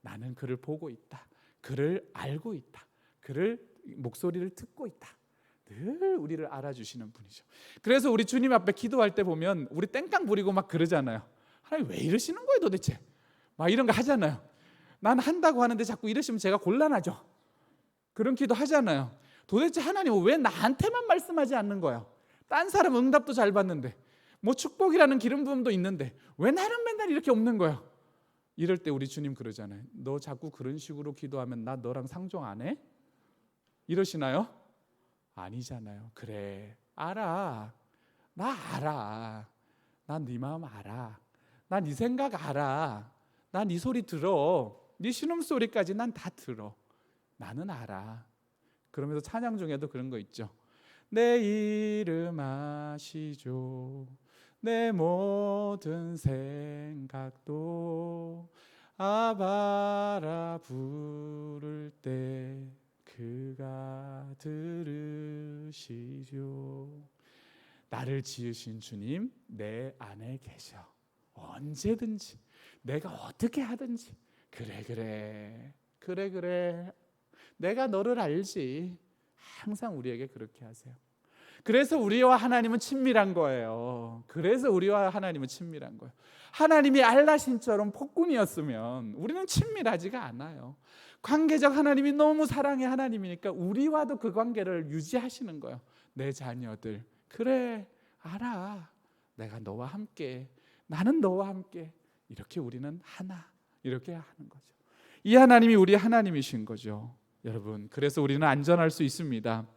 나는 그를 보고 있다. 그를 알고 있다. 그를 목소리를 듣고 있다. 늘 우리를 알아주시는 분이죠. 그래서 우리 주님 앞에 기도할 때 보면 우리 땡깡 부리고 막 그러잖아요. 하나님 왜 이러시는 거예요 도대체? 막 이런 거 하잖아요. 난 한다고 하는데 자꾸 이러시면 제가 곤란하죠. 그런 기도 하잖아요. 도대체 하나님은 왜 나한테만 말씀하지 않는 거야? 딴 사람 응답도 잘 받는데, 뭐 축복이라는 기름 부음도 있는데 왜 나는 맨날 이렇게 없는 거야? 이럴 때 우리 주님 그러잖아요. 너 자꾸 그런 식으로 기도하면 나 너랑 상종 안 해? 이러시나요? 아니잖아요. 그래, 알아. 나 알아. 난 네 마음 알아. 난 네 생각 알아. 난 네 소리 들어. 네 신음소리까지 난 다 들어. 나는 알아. 그러면서 찬양 중에도 그런 거 있죠. 내 이름 아시죠. 내 모든 생각도 아바라 부를 때 그가 들으시죠. 나를 지으신 주님 내 안에 계셔. 언제든지 내가 어떻게 하든지 그래 내가 너를 알지. 항상 우리에게 그렇게 하세요. 그래서 우리와 하나님은 친밀한 거예요. 하나님이 알라신처럼 폭군이었으면 우리는 친밀하지가 않아요. 관계적 하나님이 너무 사랑의 하나님이니까 우리와도 그 관계를 유지하시는 거예요. 내 자녀들 그래 알아. 내가 너와 함께, 나는 너와 함께. 이렇게 우리는 하나, 이렇게 하는 거죠. 이 하나님이 우리 하나님이신 거죠. 여러분, 그래서 우리는 안전할 수 있습니다.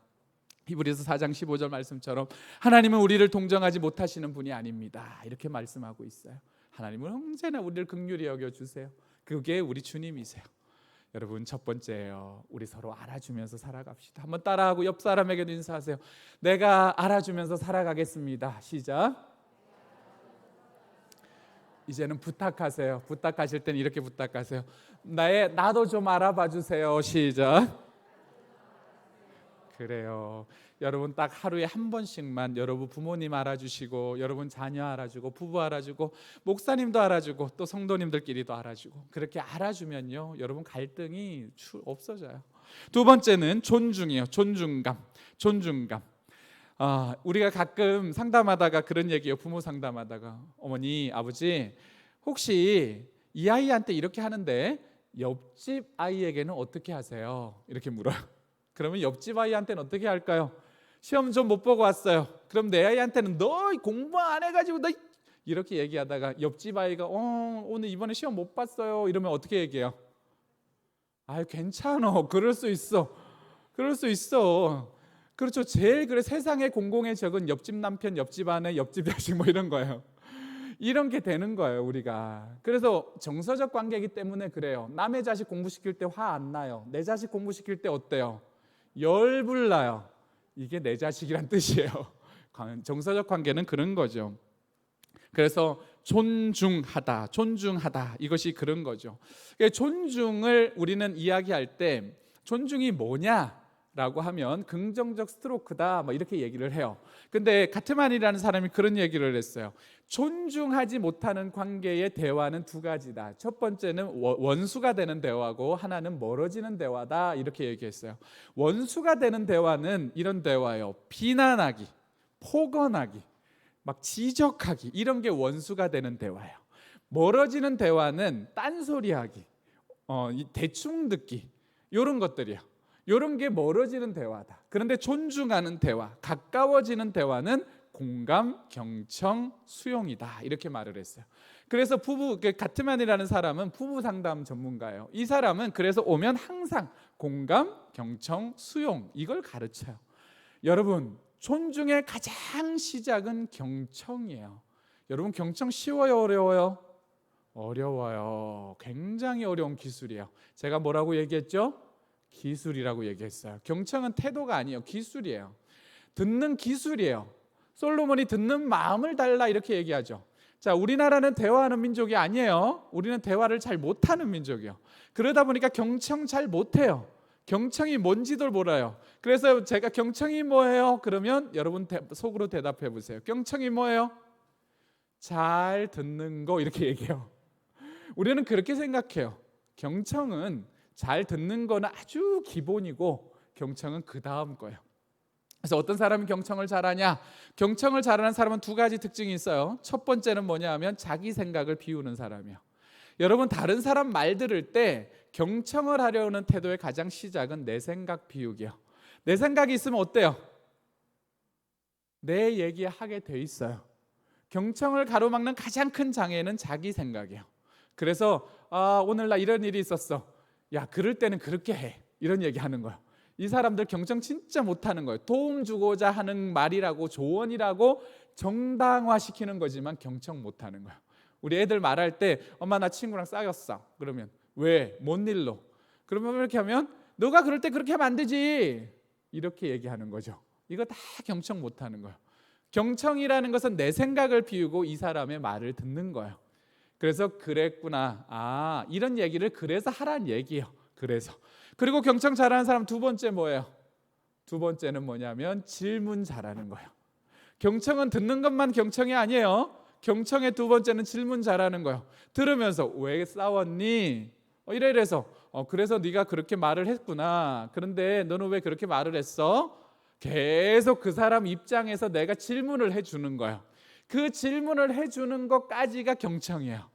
히브리서 4장 15절 말씀처럼 하나님은 우리를 동정하지 못하시는 분이 아닙니다. 이렇게 말씀하고 있어요. 하나님은 언제나 우리를 긍휼히 여겨주세요. 그게 우리 주님이세요. 여러분, 첫 번째예요. 우리 서로 알아주면서 살아갑시다. 한번 따라하고 옆 사람에게도 인사하세요. 내가 알아주면서 살아가겠습니다. 시작. 이제는 부탁하세요. 부탁하실 때는 이렇게 부탁하세요. 나도 좀 알아봐 주세요. 시작. 그래요. 여러분, 딱 하루에 한 번씩만 여러분 부모님 알아주시고, 여러분 자녀 알아주고, 부부 알아주고, 목사님도 알아주고, 또 성도님들끼리도 알아주고, 그렇게 알아주면요, 여러분 갈등이 없어져요. 두 번째는 존중이에요. 존중감. 우리가 가끔 상담하다가 그런 얘기예요. 부모 상담하다가, 어머니, 아버지, 혹시 이 아이한테 이렇게 하는데 옆집 아이에게는 어떻게 하세요? 이렇게 물어요. 그러면 옆집 아이한테는 어떻게 할까요? 시험 좀 못 보고 왔어요. 그럼 내 아이한테는 너 공부 안 해가지고 너 이렇게 얘기하다가 옆집 아이가 오늘 이번에 시험 못 봤어요 이러면 어떻게 얘기해요? 아, 괜찮아. 그럴 수 있어. 그럴 수 있어. 그렇죠. 제일 그래 세상에 공공의 적은 옆집 남편, 옆집 아내, 옆집 자식 뭐 이런 거예요. 이런 게 되는 거예요, 우리가. 그래서 정서적 관계이기 때문에 그래요. 남의 자식 공부시킬 때 화 안 나요. 내 자식 공부시킬 때 어때요? 열불 나요. 이게 내 자식이란 뜻이에요. 정서적 관계는 그런 거죠. 그래서 존중하다, 존중하다 이것이 그런 거죠. 존중을 우리는 이야기할 때 존중이 뭐냐라고 하면 긍정적 스트로크다 뭐 이렇게 얘기를 해요. 근데 가트만이라는 사람이 그런 얘기를 했어요. 존중하지 못하는 관계의 대화는 두 가지다. 첫 번째는 원수가 되는 대화고 하나는 멀어지는 대화다 이렇게 얘기했어요. 원수가 되는 대화는 이런 대화예요. 비난하기, 폭언하기, 막 지적하기 이런 게 원수가 되는 대화예요. 멀어지는 대화는 딴소리하기, 대충 듣기 이런 것들이에요. 이런 게 멀어지는 대화다. 그런데 존중하는 대화, 가까워지는 대화는 공감, 경청, 수용이다 이렇게 말을 했어요. 그래서 가트만이라는 사람은 부부 상담 전문가예요. 이 사람은 그래서 오면 항상 공감, 경청, 수용 이걸 가르쳐요. 여러분, 존중의 가장 시작은 경청이에요. 여러분, 경청 쉬워요, 어려워요? 어려워요. 굉장히 어려운 기술이에요. 제가 뭐라고 얘기했죠? 기술이라고 얘기했어요. 경청은 태도가 아니에요. 기술이에요. 듣는 기술이에요. 솔로몬이 듣는 마음을 달라 이렇게 얘기하죠. 자, 우리나라는 대화하는 민족이 아니에요. 우리는 대화를 잘 못하는 민족이에요. 그러다 보니까 경청 잘 못해요. 경청이 뭔지도 몰라요. 그래서 제가 경청이 뭐예요? 그러면 여러분 속으로 대답해 보세요. 경청이 뭐예요? 잘 듣는 거 이렇게 얘기해요. 우리는 그렇게 생각해요. 경청은 잘 듣는 거는 아주 기본이고 경청은 그 다음 거예요. 그래서 어떤 사람이 경청을 잘하냐? 경청을 잘하는 사람은 두 가지 특징이 있어요. 첫 번째는 뭐냐 하면 자기 생각을 비우는 사람이에요. 여러분, 다른 사람 말 들을 때 경청을 하려는 태도의 가장 시작은 내 생각 비우기요. 내 생각이 있으면 어때요? 내 얘기하게 돼 있어요. 경청을 가로막는 가장 큰 장애는 자기 생각이에요. 그래서 오늘 나 이런 일이 있었어. 야, 그럴 때는 그렇게 해. 이런 얘기하는 거예요. 이 사람들 경청 진짜 못하는 거예요. 도움 주고자 하는 말이라고 조언이라고 정당화시키는 거지만 경청 못하는 거예요. 우리 애들 말할 때 엄마 나 친구랑 싸웠어. 그러면 왜? 뭔 일로? 그러면 이렇게 하면 너가 그럴 때 그렇게 하면 안 되지. 이렇게 얘기하는 거죠. 이거 다 경청 못하는 거예요. 경청이라는 것은 내 생각을 비우고 이 사람의 말을 듣는 거예요. 그래서 그랬구나. 이런 얘기를 그래서 하라는 얘기예요. 그래서. 그리고 경청 잘하는 사람 두 번째 뭐예요? 두 번째는 뭐냐면 질문 잘하는 거예요. 경청은 듣는 것만 경청이 아니에요. 경청의 두 번째는 질문 잘하는 거예요. 들으면서 왜 싸웠니? 이래서 그래서 네가 그렇게 말을 했구나. 그런데 너는 왜 그렇게 말을 했어? 계속 그 사람 입장에서 내가 질문을 해주는 거예요. 그 질문을 해주는 것까지가 경청이에요.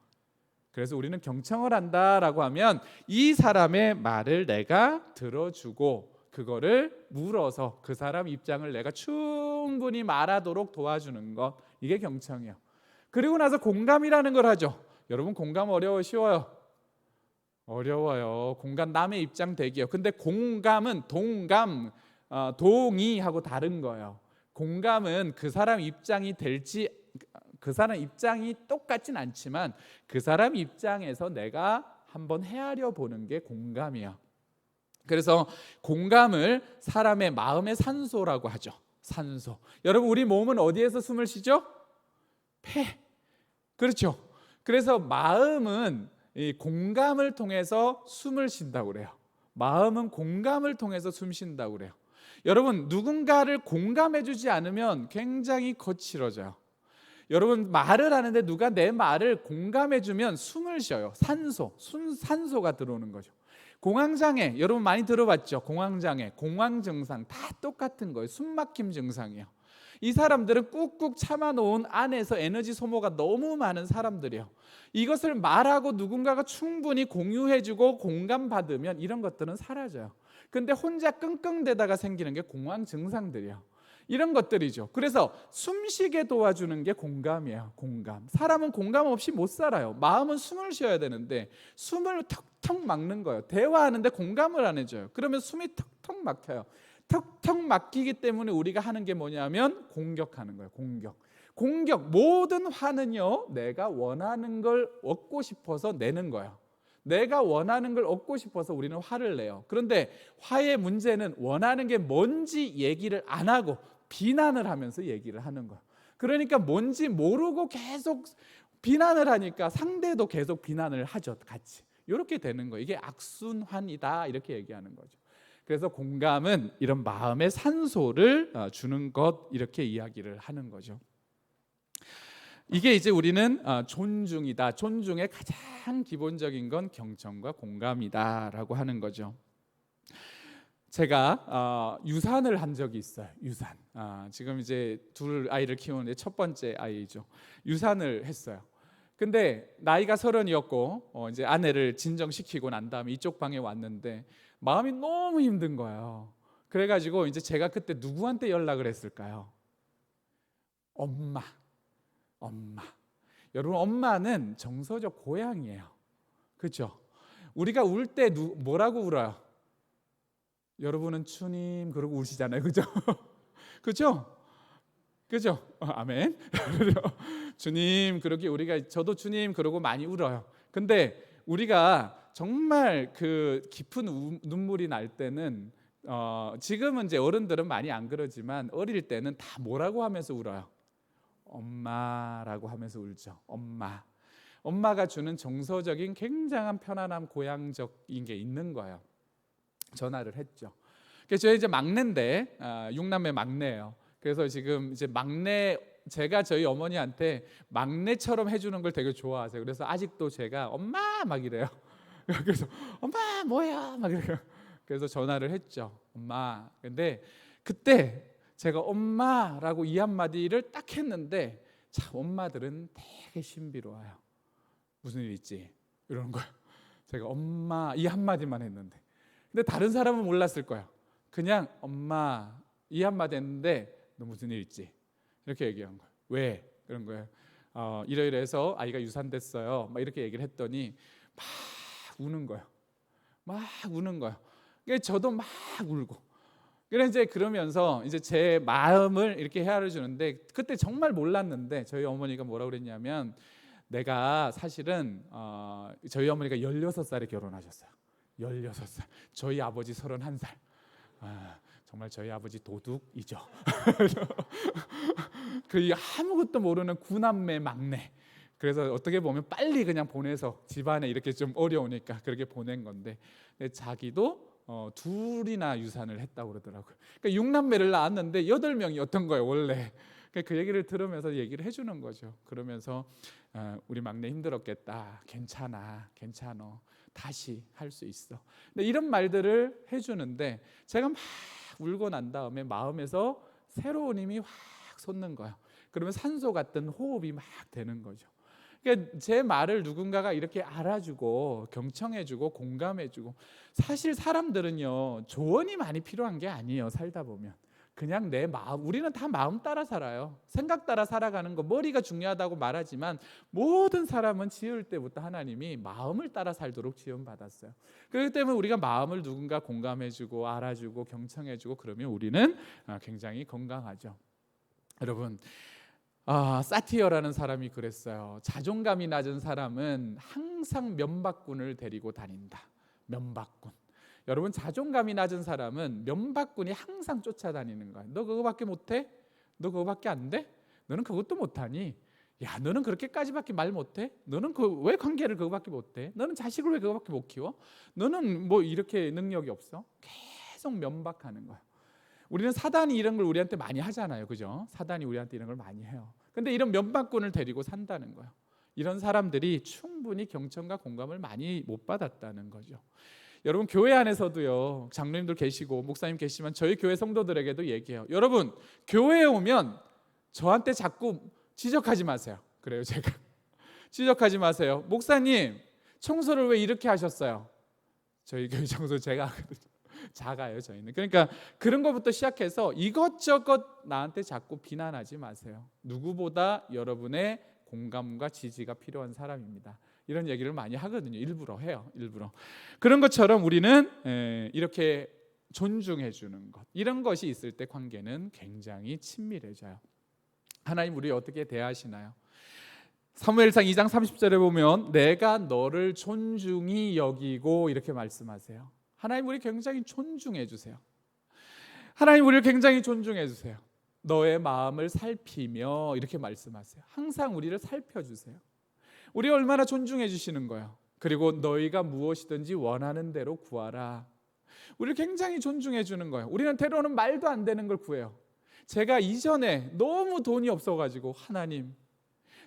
그래서 우리는 경청을 한다라고 하면 이 사람의 말을 내가 들어주고 그거를 물어서 그 사람 입장을 내가 충분히 말하도록 도와주는 것, 이게 경청이에요. 그리고 나서 공감이라는 걸 하죠. 여러분, 공감 어려워요, 쉬워요? 어려워요. 공감, 남의 입장 대기요. 근데 공감은 동감, 동의하고 다른 거예요. 공감은 그 사람 입장이 될지, 그 사람 입장이 똑같진 않지만 그 사람 입장에서 내가 한번 헤아려 보는 게 공감이야. 그래서 공감을 사람의 마음의 산소라고 하죠. 산소. 여러분, 우리 몸은 어디에서 숨을 쉬죠? 폐. 그렇죠. 그래서 마음은 이 공감을 통해서 숨을 쉰다고 그래요. 마음은 공감을 통해서 숨 쉰다고 그래요. 여러분, 누군가를 공감해 주지 않으면 굉장히 거칠어져요. 여러분, 말을 하는데 누가 내 말을 공감해 주면 숨을 쉬어요. 산소가 들어오는 거죠. 공황장애, 여러분 많이 들어봤죠? 공황장애, 공황증상 다 똑같은 거예요. 숨막힘 증상이에요. 이 사람들은 꾹꾹 참아놓은 안에서 에너지 소모가 너무 많은 사람들이에요. 이것을 말하고 누군가가 충분히 공유해주고 공감받으면 이런 것들은 사라져요. 근데 혼자 끙끙대다가 생기는 게 공황 증상들이에요. 이런 것들이죠. 그래서 숨쉬게 도와주는 게 공감이에요. 공감. 사람은 공감 없이 못 살아요. 마음은 숨을 쉬어야 되는데 숨을 턱턱 막는 거예요. 대화하는데 공감을 안 해줘요. 그러면 숨이 턱턱 막혀요. 턱턱 막히기 때문에 우리가 하는 게 뭐냐면 공격하는 거예요. 공격. 모든 화는요, 내가 원하는 걸 얻고 싶어서 내는 거예요. 내가 원하는 걸 얻고 싶어서 우리는 화를 내요. 그런데 화의 문제는 원하는 게 뭔지 얘기를 안 하고 비난을 하면서 얘기를 하는 거예요. 그러니까 뭔지 모르고 계속 비난을 하니까 상대도 계속 비난을 하죠. 같이. 이렇게 되는 거예요. 이게 악순환이다 이렇게 얘기하는 거죠. 그래서 공감은 이런 마음의 산소를 주는 것 이렇게 이야기를 하는 거죠. 이게 이제 우리는 존중이다. 존중의 가장 기본적인 건 경청과 공감이다라고 하는 거죠. 제가 유산을 한 적이 있어요. 유산. 지금 이제 둘 아이를 키우는데 첫 번째 아이죠. 유산을 했어요. 근데 나이가 30이었고 이제 아내를 진정시키고 난 다음에 이쪽 방에 왔는데 마음이 너무 힘든 거예요. 그래가지고 이제 제가 그때 누구한테 연락을 했을까요? 엄마. 여러분, 엄마는 정서적 고향이에요. 그렇죠? 우리가 울 때 뭐라고 울어요? 여러분은 주님 그러고 우시잖아요. 그죠? 그죠? 그죠? 아멘. 주님 그렇게 우리가 저도 주님 그러고 많이 울어요. 근데 우리가 정말 그 깊은 눈물이 날 때는 지금은 이제 어른들은 많이 안 그러지만 어릴 때는 다 뭐라고 하면서 울어요? 엄마라고 하면서 울죠. 엄마가 주는 정서적인 굉장한 편안함, 고향적인 게 있는 거예요. 전화를 했죠. 그래서 저희 이제 막내인데 6남매 막내예요. 그래서 지금 이제 제가 저희 어머니한테 막내처럼 해주는 걸 되게 좋아하세요. 그래서 아직도 제가 엄마 막 이래요. 그래서 엄마 뭐야 막 이래요. 그래서 전화를 했죠. 엄마. 근데 그때 제가 엄마라고 이 한마디를 딱 했는데 참 엄마들은 되게 신비로워요. 무슨 일 있지? 이러는 거예요. 제가 엄마 이 한마디만 했는데 근데 다른 사람은 몰랐을 거예요. 그냥 엄마 이 한마디 했는데 너 무슨 일 있지? 이렇게 얘기한 거예요. 왜? 그런 거예요. 이러이러해서 아이가 유산됐어요. 막 이렇게 얘기를 했더니 막 우는 거예요. 그래서 저도 막 울고. 그래서 이제 그러면서 이제 제 마음을 이렇게 헤아려 주는데 그때 정말 몰랐는데 저희 어머니가 뭐라고 그랬냐면 내가 사실은 저희 어머니가 16살에 결혼하셨어요. 16살. 저희 아버지 31살. 정말 저희 아버지 도둑이죠. 그 아무것도 모르는 9남매 막내. 그래서 어떻게 보면 빨리 그냥 보내서 집안에 이렇게 좀 어려우니까 그렇게 보낸 건데 자기도 둘이나 유산을 했다고 그러더라고요. 그러니까 6남매를 낳았는데 8명이었던 거예요 원래. 그 얘기를 들으면서 얘기를 해주는 거죠. 그러면서 우리 막내 힘들었겠다. 괜찮아. 다시 할 수 있어. 근데 이런 말들을 해주는데 제가 막 울고 난 다음에 마음에서 새로운 힘이 확 솟는 거예요. 그러면 산소 같은 호흡이 막 되는 거죠. 그러니까 제 말을 누군가가 이렇게 알아주고 경청해주고 공감해주고 사실 사람들은요 조언이 많이 필요한 게 아니에요. 살다 보면 그냥 내 마음, 우리는 다 마음 따라 살아요. 생각 따라 살아가는 거 머리가 중요하다고 말하지만 모든 사람은 지을 때부터 하나님이 마음을 따라 살도록 지원받았어요. 그렇기 때문에 우리가 마음을 누군가 공감해주고 알아주고 경청해주고 그러면 우리는 굉장히 건강하죠. 여러분 사티어라는 사람이 그랬어요. 자존감이 낮은 사람은 항상 면박꾼을 데리고 다닌다. 면박꾼. 여러분 자존감이 낮은 사람은 면박꾼이 항상 쫓아다니는 거야. 너 그거밖에 못해? 너 그거밖에 안 돼? 너는 그것도 못하니? 야 너는 그렇게까지밖에 말 못해? 너는 왜 관계를 그거밖에 못해? 너는 자식을 왜 그거밖에 못 키워? 너는 뭐 이렇게 능력이 없어? 계속 면박하는 거야. 우리는 사단이 이런 걸 우리한테 많이 하잖아요. 그죠? 사단이 우리한테 이런 걸 많이 해요. 근데 이런 면박꾼을 데리고 산다는 거예요. 이런 사람들이 충분히 경청과 공감을 많이 못 받았다는 거죠. 여러분 교회 안에서도요 장로님들 계시고 목사님 계시지만 저희 교회 성도들에게도 얘기해요. 여러분 교회에 오면 저한테 자꾸 지적하지 마세요. 그래요 제가 지적하지 마세요. 목사님 청소를 왜 이렇게 하셨어요? 저희 교회 청소 제가 하거든요. 작아요, 저희는. 그러니까 그런 것부터 시작해서 이것저것 나한테 자꾸 비난하지 마세요. 누구보다 여러분의 공감과 지지가 필요한 사람입니다. 이런 얘기를 많이 하거든요. 일부러 해요. 일부러. 그런 것처럼 우리는 이렇게 존중해 주는 것, 이런 것이 있을 때 관계는 굉장히 친밀해져요. 하나님 우리 어떻게 대하시나요? 사무엘상 2장 30절에 보면 내가 너를 존중히 여기고 이렇게 말씀하세요. 하나님 우리 굉장히 존중해 주세요. 하나님 우리를 굉장히 존중해 주세요. 너의 마음을 살피며 이렇게 말씀하세요. 항상 우리를 살펴주세요. 우리 얼마나 존중해 주시는 거예요. 그리고 너희가 무엇이든지 원하는 대로 구하라. 우리를 굉장히 존중해 주는 거예요. 우리는 때로는 말도 안 되는 걸 구해요. 제가 이전에 너무 돈이 없어가지고 하나님,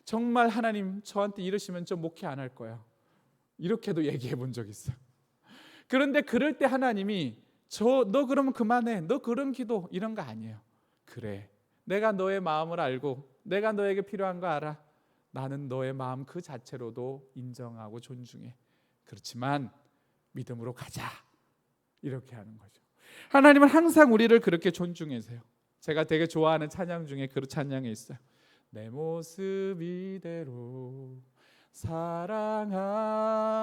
정말 하나님 저한테 이러시면 저 목회 안 할 거야, 이렇게도 얘기해 본 적 있어요. 그런데 그럴 때 하나님이 너 그러면 그만해, 너 그런 기도 이런 거 아니에요. 그래, 내가 너의 마음을 알고 내가 너에게 필요한 거 알아. 나는 너의 마음 그 자체로도 인정하고 존중해. 그렇지만 믿음으로 가자, 이렇게 하는 거죠. 하나님은 항상 우리를 그렇게 존중하세요. 제가 되게 좋아하는 찬양 중에 그 찬양이 있어요. 내 모습 이대로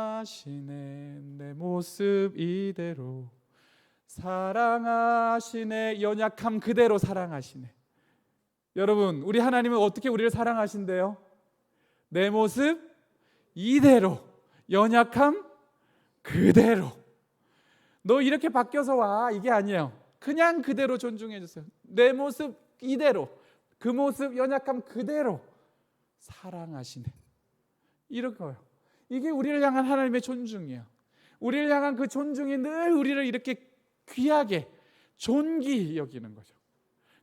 사랑하시네, 내 모습 이대로 사랑하시네, 연약함 그대로 사랑하시네. 여러분, 우리 하나님은 어떻게 우리를 사랑하신대요? 내 모습 이대로, 연약함 그대로. 너 이렇게 바뀌어서 와, 이게 아니에요. 그냥 그대로 존중해 주세요. 내 모습 이대로, 그 모습 연약함 그대로 사랑하시네, 이런 거예요. 이게 우리를 향한 하나님의 존중이에요. 우리를 향한 그 존중이 늘 우리를 이렇게 귀하게 존귀 여기는 거죠.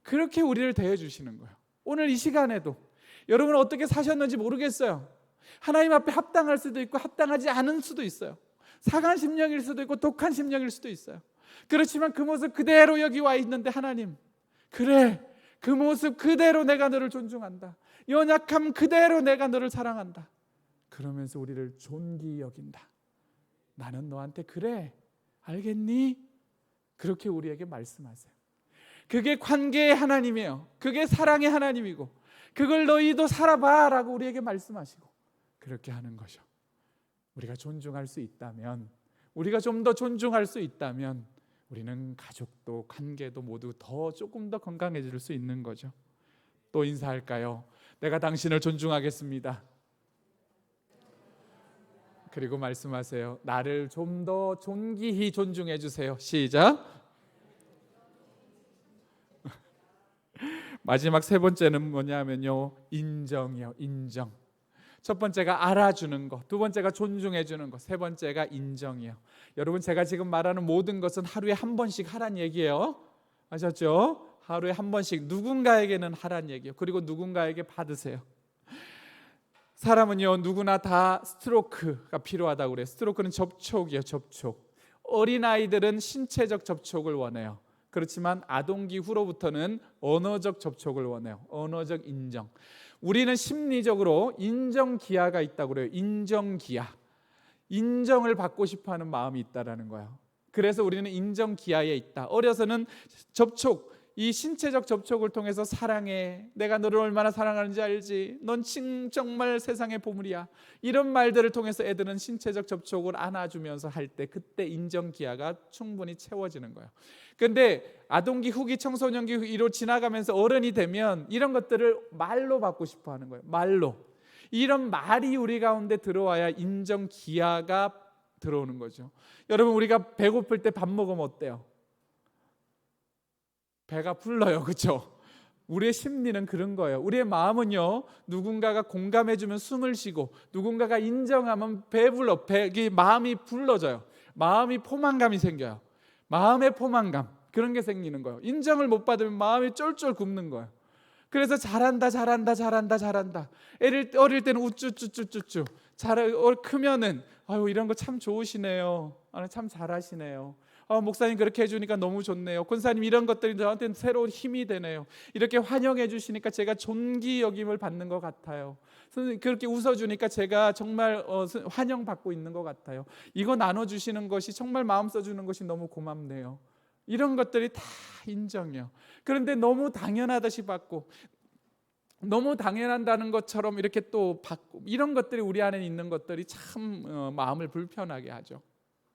그렇게 우리를 대해 주시는 거예요. 오늘 이 시간에도 여러분 어떻게 사셨는지 모르겠어요. 하나님 앞에 합당할 수도 있고 합당하지 않은 수도 있어요. 상한 심령일 수도 있고 독한 심령일 수도 있어요. 그렇지만 그 모습 그대로 여기 와 있는데 하나님, 그래, 그 모습 그대로 내가 너를 존중한다, 연약함 그대로 내가 너를 사랑한다, 그러면서 우리를 존귀 여긴다. 나는 너한테 그래, 알겠니? 그렇게 우리에게 말씀하세요. 그게 관계의 하나님이에요. 그게 사랑의 하나님이고, 그걸 너희도 살아봐 라고 우리에게 말씀하시고, 그렇게 하는 거죠. 우리가 존중할 수 있다면, 우리가 좀 더 존중할 수 있다면 우리는 가족도 관계도 모두 조금 더 건강해질 수 있는 거죠. 또 인사할까요? 내가 당신을 존중하겠습니다. 그리고 말씀하세요. 나를 좀 더 존귀히 존중해 주세요. 시작. 마지막 세 번째는 뭐냐면요, 인정이요. 인정. 첫 번째가 알아주는 것, 두 번째가 존중해 주는 것, 세 번째가 인정이요. 여러분, 제가 지금 말하는 모든 것은 하루에 한 번씩 하란 얘기예요. 아셨죠? 하루에 한 번씩 누군가에게는 하란 얘기예요. 그리고 누군가에게 받으세요. 사람은요, 누구나 다 스트로크가 필요하다고 그래요. 스트로크는 접촉이에요. 접촉. 어린아이들은 신체적 접촉을 원해요. 그렇지만 아동기 후로부터는 언어적 접촉을 원해요. 언어적 인정. 우리는 심리적으로 인정기아가 있다고 그래요. 인정기아. 인정을 받고 싶어하는 마음이 있다라는 거예요. 그래서 우리는 인정기아에 있다. 어려서는 접촉, 이 신체적 접촉을 통해서 사랑해, 내가 너를 얼마나 사랑하는지 알지, 넌 정말 세상의 보물이야, 이런 말들을 통해서 애들은 신체적 접촉을 안아주면서 할 때, 그때 인정기아가 충분히 채워지는 거예요. 그런데 아동기 후기, 청소년기 후기로 지나가면서 어른이 되면 이런 것들을 말로 받고 싶어 하는 거예요. 말로. 이런 말이 우리 가운데 들어와야 인정기아가 들어오는 거죠. 여러분, 우리가 배고플 때 밥 먹으면 어때요? 배가 불러요. 그렇죠? 우리의 심리는 그런 거예요. 우리의 마음은요, 누군가가 공감해주면 숨을 쉬고, 누군가가 인정하면 배불러, 마음이 불러져요. 마음이 포만감이 생겨요. 마음의 포만감, 그런 게 생기는 거예요. 인정을 못 받으면 마음이 쫄쫄 굽는 거예요. 그래서 잘한다, 잘한다, 잘한다, 잘한다. 어릴 때는 우쭈쭈쭈쭈쭈. 크면은 아유, 이런 거 참 좋으시네요. 참 잘하시네요. 목사님 그렇게 해주니까 너무 좋네요. 권사님 이런 것들이 저한테는 새로운 힘이 되네요. 이렇게 환영해 주시니까 제가 존귀 여김을 받는 것 같아요. 선생님 그렇게 웃어주니까 제가 정말 환영받고 있는 것 같아요. 이거 나눠주시는 것이 정말 마음 써주는 것이 너무 고맙네요. 이런 것들이 다 인정이요. 그런데 너무 당연하듯이 받고 너무 당연한다는 것처럼 이렇게 또 받고 이런 것들이 우리 안에 있는 것들이 참 마음을 불편하게 하죠.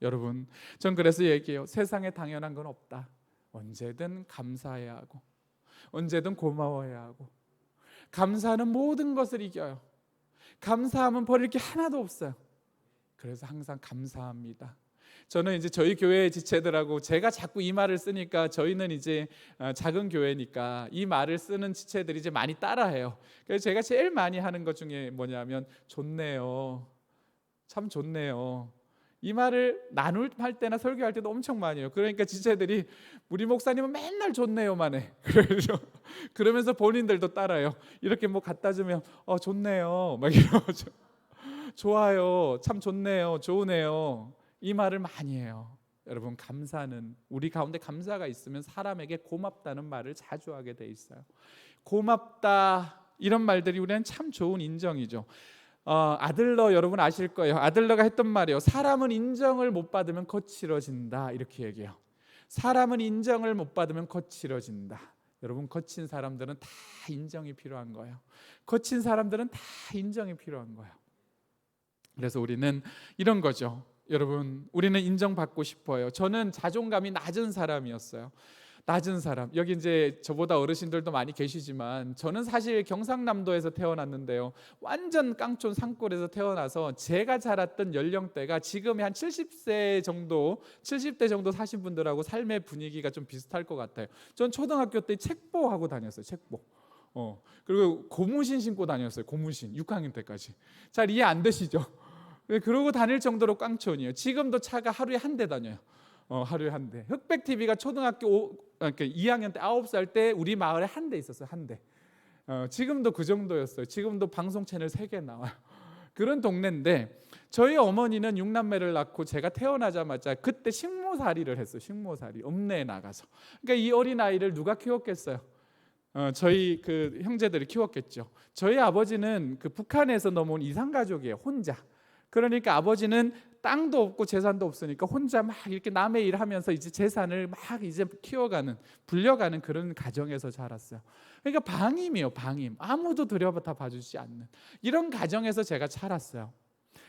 여러분, 전 그래서 얘기해요. 세상에 당연한 건 없다. 언제든 감사해야 하고 언제든 고마워해야 하고 감사는 모든 것을 이겨요. 감사하면 버릴 게 하나도 없어요. 그래서 항상 감사합니다. 저는 이제 저희 교회 지체들하고 제가 자꾸 이 말을 쓰니까 저희는 이제 작은 교회니까 이 말을 쓰는 지체들이 이제 많이 따라해요. 그래서 제가 제일 많이 하는 것 중에 뭐냐면 좋네요. 참 좋네요. 이 말을 나눌 때나 설교할 때도 엄청 많이 해요. 그러니까 지체들이 우리 목사님은 맨날 좋네요만 해. 그러면서 본인들도 따라요. 이렇게 뭐 갖다 주면 좋네요 막 이러죠. 좋아요, 참 좋네요, 좋으네요. 이 말을 많이 해요. 여러분, 감사는 우리 가운데 감사가 있으면 사람에게 고맙다는 말을 자주 하게 돼 있어요. 고맙다 이런 말들이 우리는 참 좋은 인정이죠. 아들러 여러분 아실 거예요. 아들러가 했던 말이에요. 사람은 인정을 못 받으면 거칠어진다 이렇게 얘기해요. 사람은 인정을 못 받으면 거칠어진다. 여러분, 거친 사람들은 다 인정이 필요한 거예요. 거친 사람들은 다 인정이 필요한 거예요. 그래서 우리는 이런 거죠. 여러분, 우리는 인정받고 싶어요. 저는 자존감이 낮은 사람이었어요. 낮은 사람. 여기 이제 저보다 어르신들도 많이 계시지만 저는 사실 경상남도에서 태어났는데요. 완전 깡촌 산골에서 태어나서 제가 자랐던 연령대가 지금의 한 70세 정도, 70대 정도 사신 분들하고 삶의 분위기가 좀 비슷할 것 같아요. 전 초등학교 때 책보하고 다녔어요. 책보. 그리고 고무신 신고 다녔어요. 고무신 6학년 때까지. 잘 이해 안 되시죠? 그러고 다닐 정도로 깡촌이에요. 지금도 차가 하루에 한 대 다녀요. 하루에 한 대. 흑백 TV가 초등학교 그러니까 2학년 때 9살 때 우리 마을에 한 대 있었어요. 한 대. 지금도 그 정도였어요. 지금도 방송 채널 3개 나와요. 그런 동네인데 저희 어머니는 6남매를 낳고 제가 태어나자마자 그때 식모살이를 했어요. 식모살이. 읍내에 나가서. 그러니까 이 어린 아이를 누가 키웠겠어요? 저희 그 형제들이 키웠겠죠. 저희 아버지는 그 북한에서 넘어온 이산가족이에요. 혼자. 그러니까 아버지는 땅도 없고 재산도 없으니까 혼자 막 이렇게 남의 일 하면서 이제 재산을 막 이제 키워가는, 불려가는 그런 가정에서 자랐어요. 그러니까 방임이에요, 방임. 아무도 들여다 봐주지 않는 이런 가정에서 제가 자랐어요.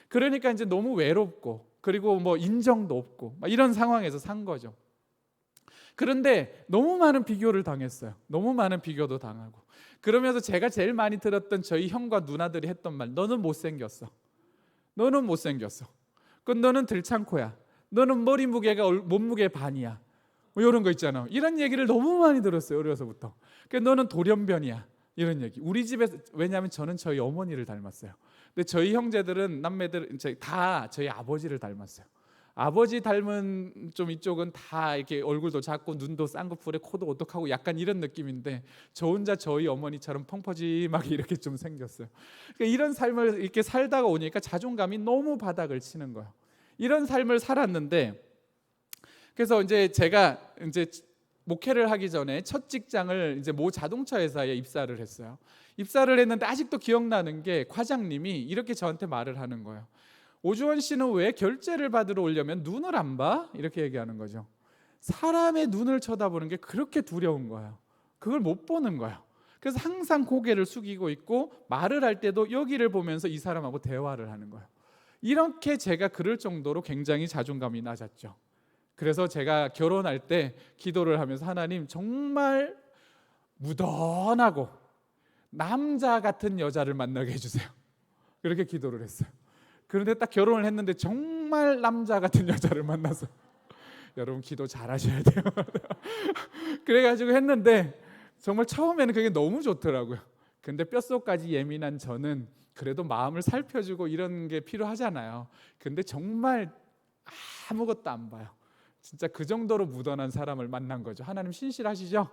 그러니까 이제 너무 외롭고 그리고 뭐 인정도 없고 막 이런 상황에서 산 거죠. 그런데 너무 많은 비교를 당했어요. 너무 많은 비교도 당하고 그러면서 제가 제일 많이 들었던 저희 형과 누나들이 했던 말, 너는 못생겼어. 너는 못생겼어. 너는 들창코야. 너는 머리 무게가 몸무게 반이야. 뭐 이런 거 있잖아. 이런 얘기를 너무 많이 들었어요. 어려서부터. 너는 돌연변이야. 이런 얘기. 우리 집에서, 왜냐하면 저는 저희 어머니를 닮았어요. 근데 저희 형제들은, 남매들 다 저희 아버지를 닮았어요. 아버지 닮은 좀 이쪽은 다 이렇게 얼굴도 작고 눈도 쌍꺼풀에 코도 오똑하고 약간 이런 느낌인데 저 혼자 저희 어머니처럼 펑퍼짐하게 이렇게 좀 생겼어요. 그러니까 이런 삶을 이렇게 살다가 오니까 자존감이 너무 바닥을 치는 거예요. 이런 삶을 살았는데 그래서 이제 제가 이제 목회를 하기 전에 첫 직장을 이제 모 자동차 회사에 입사를 했어요. 입사를 했는데 아직도 기억나는 게 과장님이 이렇게 저한테 말을 하는 거예요. 오주원 씨는 왜 결제를 받으러 오려면 눈을 안 봐? 이렇게 얘기하는 거죠. 사람의 눈을 쳐다보는 게 그렇게 두려운 거예요. 그걸 못 보는 거예요. 그래서 항상 고개를 숙이고 있고 말을 할 때도 여기를 보면서 이 사람하고 대화를 하는 거예요. 이렇게 제가 그럴 정도로 굉장히 자존감이 낮았죠. 그래서 제가 결혼할 때 기도를 하면서 하나님 정말 무던하고 남자 같은 여자를 만나게 해주세요. 그렇게 기도를 했어요. 그런데 딱 결혼을 했는데 정말 남자 같은 여자를 만나서 여러분 기도 잘하셔야 돼요. 그래가지고 했는데 정말 처음에는 그게 너무 좋더라고요. 근데 뼛속까지 예민한 저는 그래도 마음을 살펴주고 이런 게 필요하잖아요. 근데 정말 아무것도 안 봐요. 진짜 그 정도로 무던한 사람을 만난 거죠. 하나님 신실하시죠?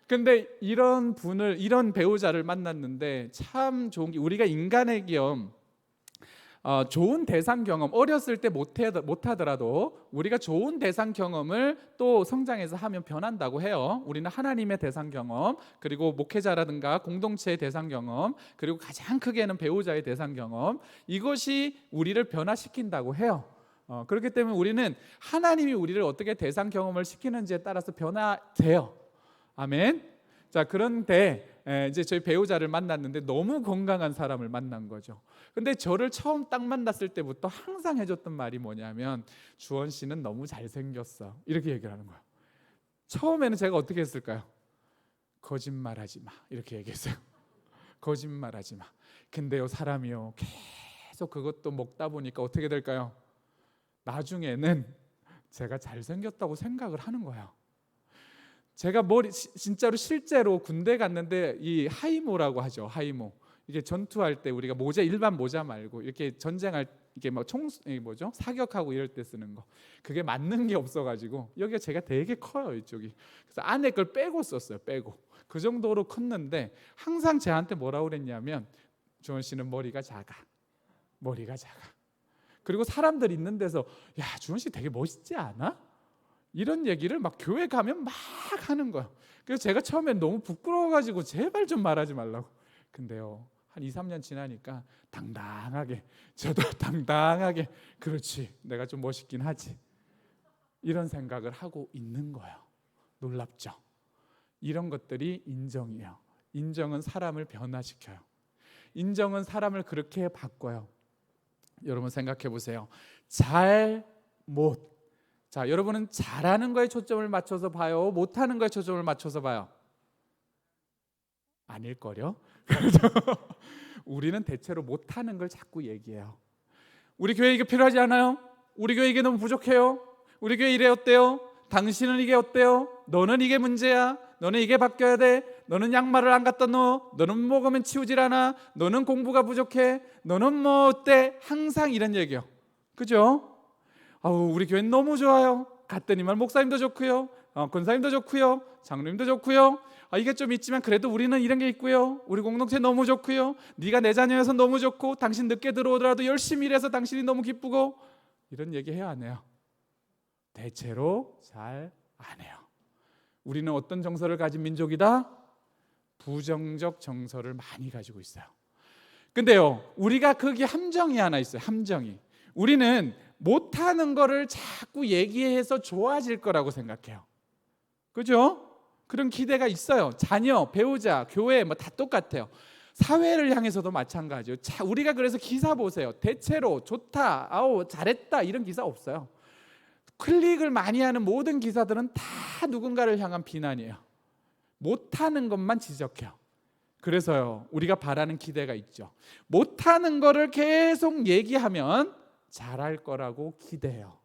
근데 이런 분을, 이런 배우자를 만났는데 참 좋은 게 우리가 인간의 겸 좋은 대상 경험, 어렸을 때 못하더라도 우리가 좋은 대상 경험을 또 성장해서 하면 변한다고 해요. 우리는 하나님의 대상 경험, 그리고 목회자라든가 공동체의 대상 경험, 그리고 가장 크게는 배우자의 대상 경험, 이것이 우리를 변화시킨다고 해요. 그렇기 때문에 우리는 하나님이 우리를 어떻게 대상 경험을 시키는지에 따라서 변화돼요. 아멘. 자, 그런데 이제 저희 배우자를 만났는데 너무 건강한 사람을 만난 거죠. 근데 저를 처음 딱 만났을 때부터 항상 해줬던 말이 뭐냐면, 주원 씨는 너무 잘생겼어, 이렇게 얘기를 하는 거예요. 처음에는 제가 어떻게 했을까요? 거짓말하지 마, 이렇게 얘기했어요. 거짓말하지 마. 근데요, 사람이요, 계속 그것도 먹다 보니까 어떻게 될까요? 나중에는 제가 잘생겼다고 생각을 하는 거예요. 제가 진짜로 실제로 군대 갔는데, 이 하이모라고 하죠. 하이모. 이게 전투할 때 우리가 모자, 일반 모자 말고 이렇게 전쟁할, 이게 뭐 뭐죠? 사격하고 이럴 때 쓰는 거. 그게 맞는 게 없어가지고 여기가 제가 되게 커요, 이쪽이. 그래서 안에 걸 빼고 썼어요. 빼고. 그 정도로 컸는데 항상 저한테 뭐라고 그랬냐면, 주원 씨는 머리가 작아. 머리가 작아. 그리고 사람들 있는 데서, 야, 주원 씨 되게 멋있지 않아? 이런 얘기를 막 교회 가면 막 하는 거예요. 그래서 제가 처음엔 너무 부끄러워가지고 제발 좀 말하지 말라고. 근데요, 한 2, 3년 지나니까 당당하게, 저도 당당하게, 그렇지, 내가 좀 멋있긴 하지, 이런 생각을 하고 있는 거예요. 놀랍죠? 이런 것들이 인정이에요. 인정은 사람을 변화시켜요. 인정은 사람을 그렇게 바꿔요. 여러분 생각해 보세요. 잘, 못. 자, 여러분은 잘하는 거에 초점을 맞춰서 봐요? 못하는 거에 초점을 맞춰서 봐요? 아닐걸요? 우리는 대체로 못하는 걸 자꾸 얘기해요. 우리 교회 이게 필요하지 않아요? 우리 교회 이게 너무 부족해요? 우리 교회 이래 어때요? 당신은 이게 어때요? 너는 이게 문제야? 너는 이게 바뀌어야 돼? 너는 양말을 안 갖다 넣어? 너는 먹으면 치우질 않아? 너는 공부가 부족해? 너는 뭐 어때? 항상 이런 얘기요. 그죠? 우리 교회는 너무 좋아요. 갔더니만 목사님도 좋고요, 권사님도 좋고요, 장로님도 좋고요. 이게 좀 있지만 그래도 우리는 이런 게 있고요. 우리 공동체 너무 좋고요. 네가 내 자녀여서 너무 좋고, 당신 늦게 들어오더라도 열심히 일해서 당신이 너무 기쁘고. 이런 얘기 해요, 안 해요? 대체로 잘 안 해요. 우리는 어떤 정서를 가진 민족이다? 부정적 정서를 많이 가지고 있어요. 근데요, 우리가 거기 함정이 하나 있어요. 함정이. 우리는 못하는 거를 자꾸 얘기해서 좋아질 거라고 생각해요. 그죠? 그런 기대가 있어요. 자녀, 배우자, 교회 뭐 다 똑같아요. 사회를 향해서도 마찬가지예요. 우리가 그래서 기사 보세요. 대체로 좋다, 아우 잘했다, 이런 기사 없어요. 클릭을 많이 하는 모든 기사들은 다 누군가를 향한 비난이에요. 못하는 것만 지적해요. 그래서요, 우리가 바라는 기대가 있죠. 못하는 거를 계속 얘기하면 잘할 거라고 기대해요.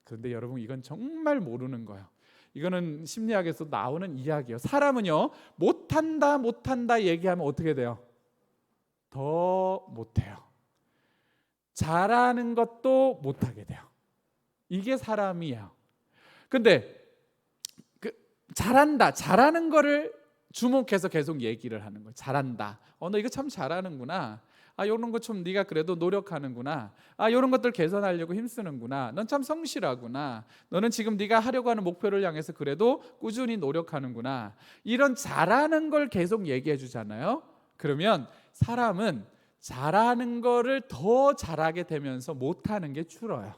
그런데 여러분, 이건 정말 모르는 거예요. 이거는 심리학에서 나오는 이야기예요. 사람은요, 못한다 얘기하면 어떻게 돼요? 더 못해요. 잘하는 것도 못하게 돼요. 이게 사람이에요. 근데 잘하는 거를 주목해서 계속 얘기를 하는 거예요. 잘한다. 너 이거 참 잘하는구나. 이런 거 좀 네가 그래도 노력하는구나. 이런 것들 개선하려고 힘쓰는구나. 넌 참 성실하구나. 너는 지금 네가 하려고 하는 목표를 향해서 그래도 꾸준히 노력하는구나. 이런 잘하는 걸 계속 얘기해 주잖아요. 그러면 사람은 잘하는 거를 더 잘하게 되면서 못하는 게 줄어요.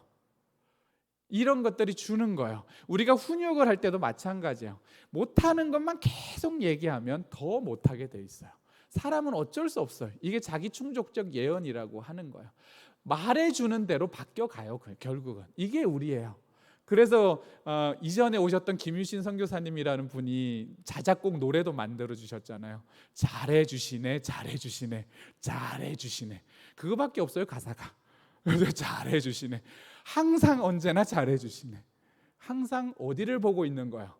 이런 것들이 주는 거예요. 우리가 훈육을 할 때도 마찬가지예요. 못하는 것만 계속 얘기하면 더 못하게 돼 있어요. 사람은 어쩔 수 없어요. 이게 자기 충족적 예언이라고 하는 거예요. 말해주는 대로 바뀌어가요. 결국은 이게 우리예요. 그래서 이전에 오셨던 김유신 선교사님이라는 분이 자작곡 노래도 만들어 주셨잖아요. 잘해주시네, 잘해주시네, 잘해주시네. 그거밖에 없어요, 가사가. 그래서 잘해주시네. 항상 언제나 잘해주시네. 항상 어디를 보고 있는 거예요?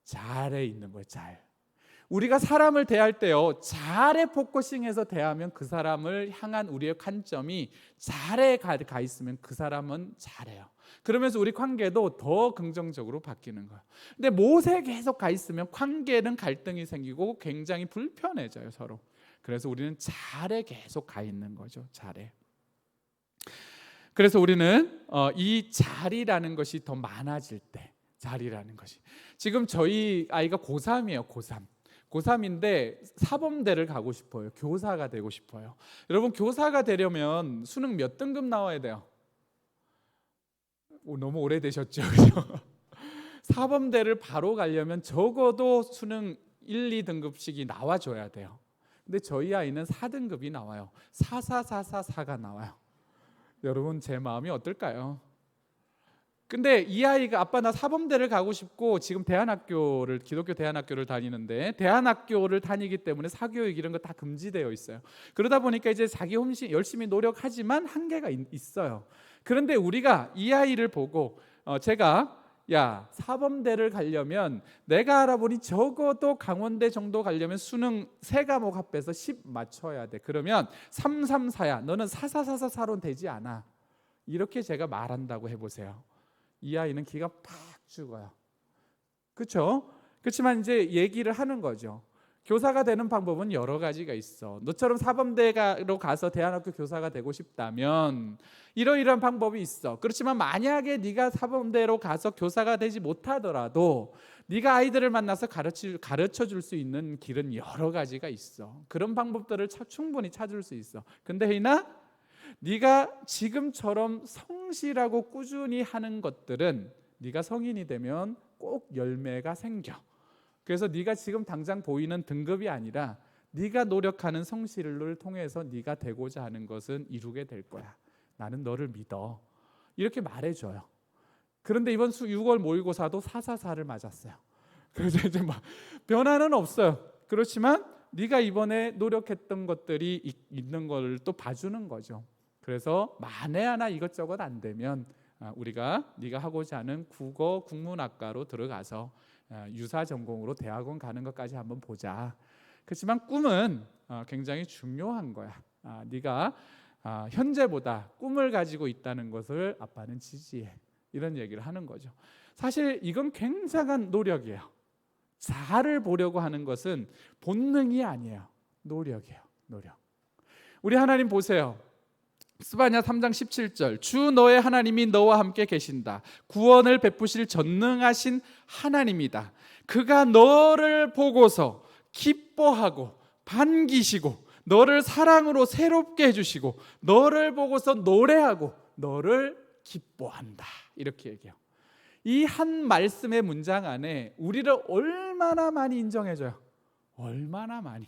잘해 있는 거예요. 잘. 우리가 사람을 대할 때요, 잘에 포커싱해서 대하면 그 사람을 향한 우리의 관점이 잘에 가 있으면 그 사람은 잘해요. 그러면서 우리 관계도 더 긍정적으로 바뀌는 거예요. 근데 못에 계속 가 있으면 관계는 갈등이 생기고 굉장히 불편해져요, 서로. 그래서 우리는 잘에 계속 가 있는 거죠. 잘에. 그래서 우리는 이 자리라는 것이 더 많아질 때, 자리라는 것이, 지금 저희 아이가 고3이에요. 고3인데 사범대를 가고 싶어요. 교사가 되고 싶어요. 여러분, 교사가 되려면 수능 몇 등급 나와야 돼요? 너무 오래되셨죠? 그죠? 사범대를 바로 가려면 적어도 수능 1, 2등급씩이 나와줘야 돼요. 근데 저희 아이는 4등급이 나와요. 4가 나와요. 여러분, 제 마음이 어떨까요? 근데 이 아이가 아빠 나 사범대를 가고 싶고 지금 대안학교를, 기독교 대안학교를 다니는데, 대안학교를 다니기 때문에 사교육 이런 거 다 금지되어 있어요. 그러다 보니까 이제 자기 열심히 노력하지만 한계가 있어요. 그런데 우리가 이 아이를 보고 제가 야, 사범대를 가려면 내가 알아보니 적어도 강원대 정도 가려면 수능 3과목 합해서 10 맞춰야 돼. 그러면 334야. 너는 4444로 되지 않아. 이렇게 제가 말한다고 해보세요. 이 아이는 기가 팍 죽어요. 그렇죠? 그렇지만 이제 얘기를 하는 거죠. 교사가 되는 방법은 여러 가지가 있어. 너처럼 사범대로 가서 대안학교 교사가 되고 싶다면 이러이러한 방법이 있어. 그렇지만 만약에 네가 사범대로 가서 교사가 되지 못하더라도 네가 아이들을 만나서 가르쳐 줄 수 있는 길은 여러 가지가 있어. 그런 방법들을 충분히 찾을 수 있어. 근데 혜인아, 네가 지금처럼 성실하고 꾸준히 하는 것들은 네가 성인이 되면 꼭 열매가 생겨. 그래서 네가 지금 당장 보이는 등급이 아니라 네가 노력하는 성실을 통해서 네가 되고자 하는 것은 이루게 될 거야. 나는 너를 믿어. 이렇게 말해줘요. 그런데 이번 6월 모의고사도 444를 맞았어요. 그래서 이제 막 변화는 없어요. 그렇지만 네가 이번에 노력했던 것들이 있는 걸 또 봐주는 거죠. 그래서 만에 하나 이것저것 안 되면 우리가 네가 하고자 하는 국어 국문학과로 들어가서 유사 전공으로 대학원 가는 것까지 한번 보자. 그렇지만 꿈은 굉장히 중요한 거야. 네가 현재보다 꿈을 가지고 있다는 것을 아빠는 지지해. 이런 얘기를 하는 거죠. 사실 이건 굉장한 노력이에요. 자아를 보려고 하는 것은 본능이 아니에요. 노력이에요. 노력. 우리 하나님 보세요. 스바냐 3장 17절, 주 너의 하나님이 너와 함께 계신다. 구원을 베푸실 전능하신 하나님이다. 그가 너를 보고서 기뻐하고 반기시고 너를 사랑으로 새롭게 해주시고 너를 보고서 노래하고 너를 기뻐한다. 이렇게 얘기해요. 이 한 말씀의 문장 안에 우리를 얼마나 많이 인정해줘요. 얼마나 많이,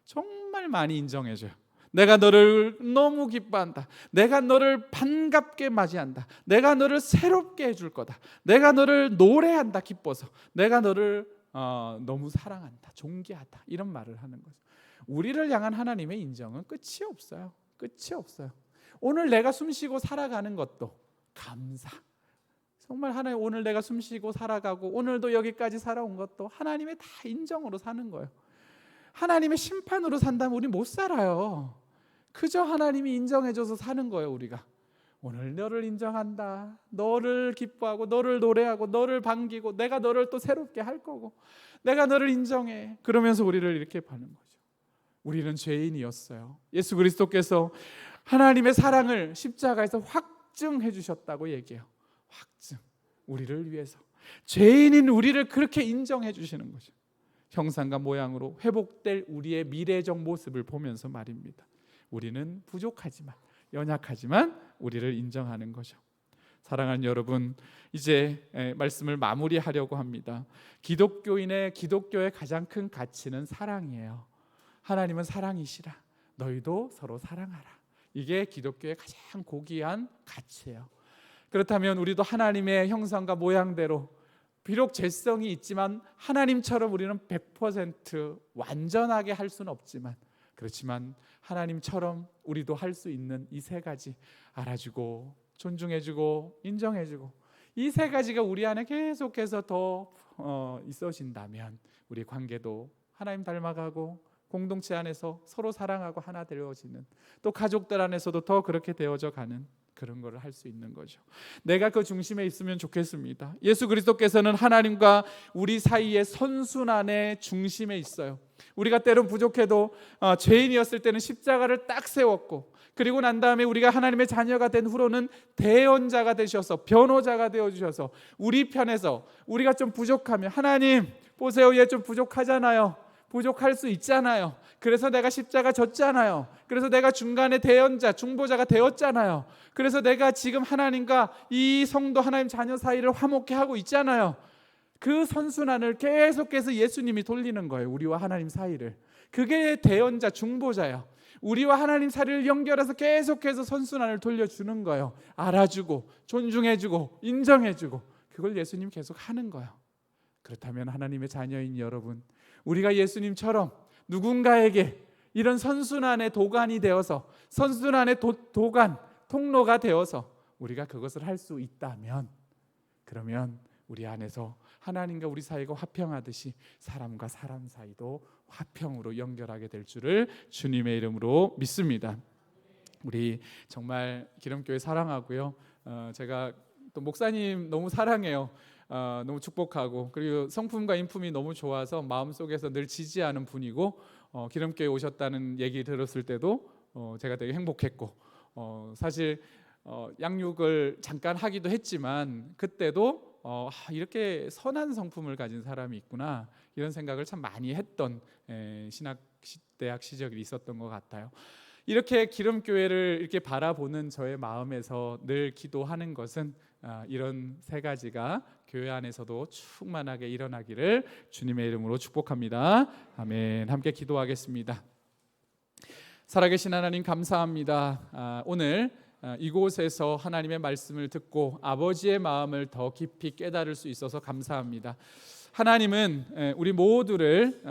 정말 많이 인정해줘요. 내가 너를 너무 기뻐한다. 내가 너를 반갑게 맞이한다. 내가 너를 새롭게 해줄 거다. 내가 너를 노래한다. 기뻐서. 내가 너를 너무 사랑한다. 존귀하다. 이런 말을 하는 거죠. 우리를 향한 하나님의 인정은 끝이 없어요. 끝이 없어요. 오늘 내가 숨쉬고 살아가는 것도 감사. 정말 하나님, 오늘 내가 숨쉬고 살아가고 오늘도 여기까지 살아온 것도 하나님의 다 인정으로 사는 거예요. 하나님의 심판으로 산다면 우리 못 살아요. 그저 하나님이 인정해줘서 사는 거예요. 우리가 오늘 너를 인정한다. 너를 기뻐하고 너를 노래하고 너를 반기고 내가 너를 또 새롭게 할 거고 내가 너를 인정해. 그러면서 우리를 이렇게 파는 거죠. 우리는 죄인이었어요. 예수 그리스도께서 하나님의 사랑을 십자가에서 확증해 주셨다고 얘기해요. 확증. 우리를 위해서 죄인인 우리를 그렇게 인정해 주시는 거죠. 형상과 모양으로 회복될 우리의 미래적 모습을 보면서 말입니다. 우리는 부족하지만, 연약하지만 우리를 인정하는 거죠. 사랑하는 여러분, 이제 말씀을 마무리하려고 합니다. 기독교의 가장 큰 가치는 사랑이에요. 하나님은 사랑이시라. 너희도 서로 사랑하라. 이게 기독교의 가장 고귀한 가치예요. 그렇다면 우리도 하나님의 형상과 모양대로, 비록 죄성이 있지만 하나님처럼 우리는 100% 완전하게 할 수는 없지만, 그렇지만 하나님처럼 우리도 할 수 있는 이 세 가지 알아주고 존중해주고 인정해주고, 이 세 가지가 우리 안에 계속해서 더 있어진다면 우리 관계도 하나님 닮아가고 공동체 안에서 서로 사랑하고 하나 되어지는, 또 가족들 안에서도 더 그렇게 되어져 가는 그런 거를 할 수 있는 거죠. 내가 그 중심에 있으면 좋겠습니다. 예수 그리스도께서는 하나님과 우리 사이의 선순환의 중심에 있어요. 우리가 때론 부족해도 죄인이었을 때는 십자가를 딱 세웠고, 그리고 난 다음에 우리가 하나님의 자녀가 된 후로는 대언자가 되셔서 변호자가 되어주셔서 우리 편에서 우리가 좀 부족하면 하나님 보세요, 얘 좀 부족하잖아요. 부족할 수 있잖아요. 그래서 내가 십자가 졌잖아요. 그래서 내가 중간에 대언자, 중보자가 되었잖아요. 그래서 내가 지금 하나님과 이 성도 하나님 자녀 사이를 화목케 하고 있잖아요. 그 선순환을 계속해서 예수님이 돌리는 거예요. 우리와 하나님 사이를. 그게 대언자, 중보자예요. 우리와 하나님 사이를 연결해서 계속해서 선순환을 돌려주는 거예요. 알아주고 존중해주고 인정해주고, 그걸 예수님 계속 하는 거예요. 그렇다면 하나님의 자녀인 여러분, 우리가 예수님처럼 누군가에게 이런 선순환의 도간이 되어서, 선순환의 도간, 통로가 되어서 우리가 그것을 할 수 있다면, 그러면 우리 안에서 하나님과 우리 사이가 화평하듯이 사람과 사람 사이도 화평으로 연결하게 될 줄을 주님의 이름으로 믿습니다. 우리 정말 기름교회 사랑하고요. 제가 또 목사님 너무 사랑해요. 너무 축복하고, 그리고 성품과 인품이 너무 좋아서 마음속에서 늘 지지하는 분이고, 기름교회 오셨다는 얘기 들었을 때도 제가 되게 행복했고, 사실 양육을 잠깐 하기도 했지만 그때도 이렇게 선한 성품을 가진 사람이 있구나, 이런 생각을 참 많이 했던 대학 시절이 있었던 것 같아요. 이렇게 기름교회를 이렇게 바라보는 저의 마음에서 늘 기도하는 것은 이런 세 가지가 교회 안에서도 충만하게 일어나기를 주님의 이름으로 축복합니다. 아멘. 함께 기도하겠습니다. 살아계신 하나님 감사합니다. 오늘 이곳에서 하나님의 말씀을 듣고 아버지의 마음을 더 깊이 깨달을 수 있어서 감사합니다. 하나님은 우리 모두를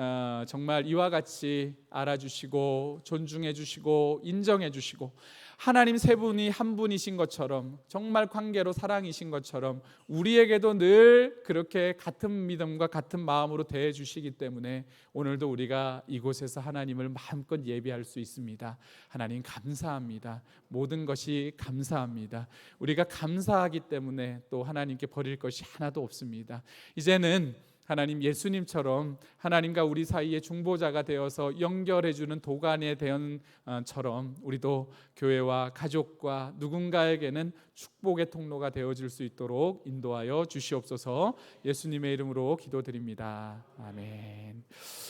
정말 이와 같이 알아주시고 존중해 주시고 인정해 주시고, 하나님 세 분이 한 분이신 것처럼, 정말 관계로 사랑이신 것처럼 우리에게도 늘 그렇게 같은 믿음과 같은 마음으로 대해 주시기 때문에 오늘도 우리가 이곳에서 하나님을 마음껏 예배할 수 있습니다. 하나님 감사합니다. 모든 것이 감사합니다. 우리가 감사하기 때문에 또 하나님께 버릴 것이 하나도 없습니다. 이제는 하나님 예수님처럼 하나님과 우리 사이에 중보자가 되어서 연결해주는 도간의 대언처럼 우리도 교회와 가족과 누군가에게는 축복의 통로가 되어줄 수 있도록 인도하여 주시옵소서. 예수님의 이름으로 기도드립니다. 아멘.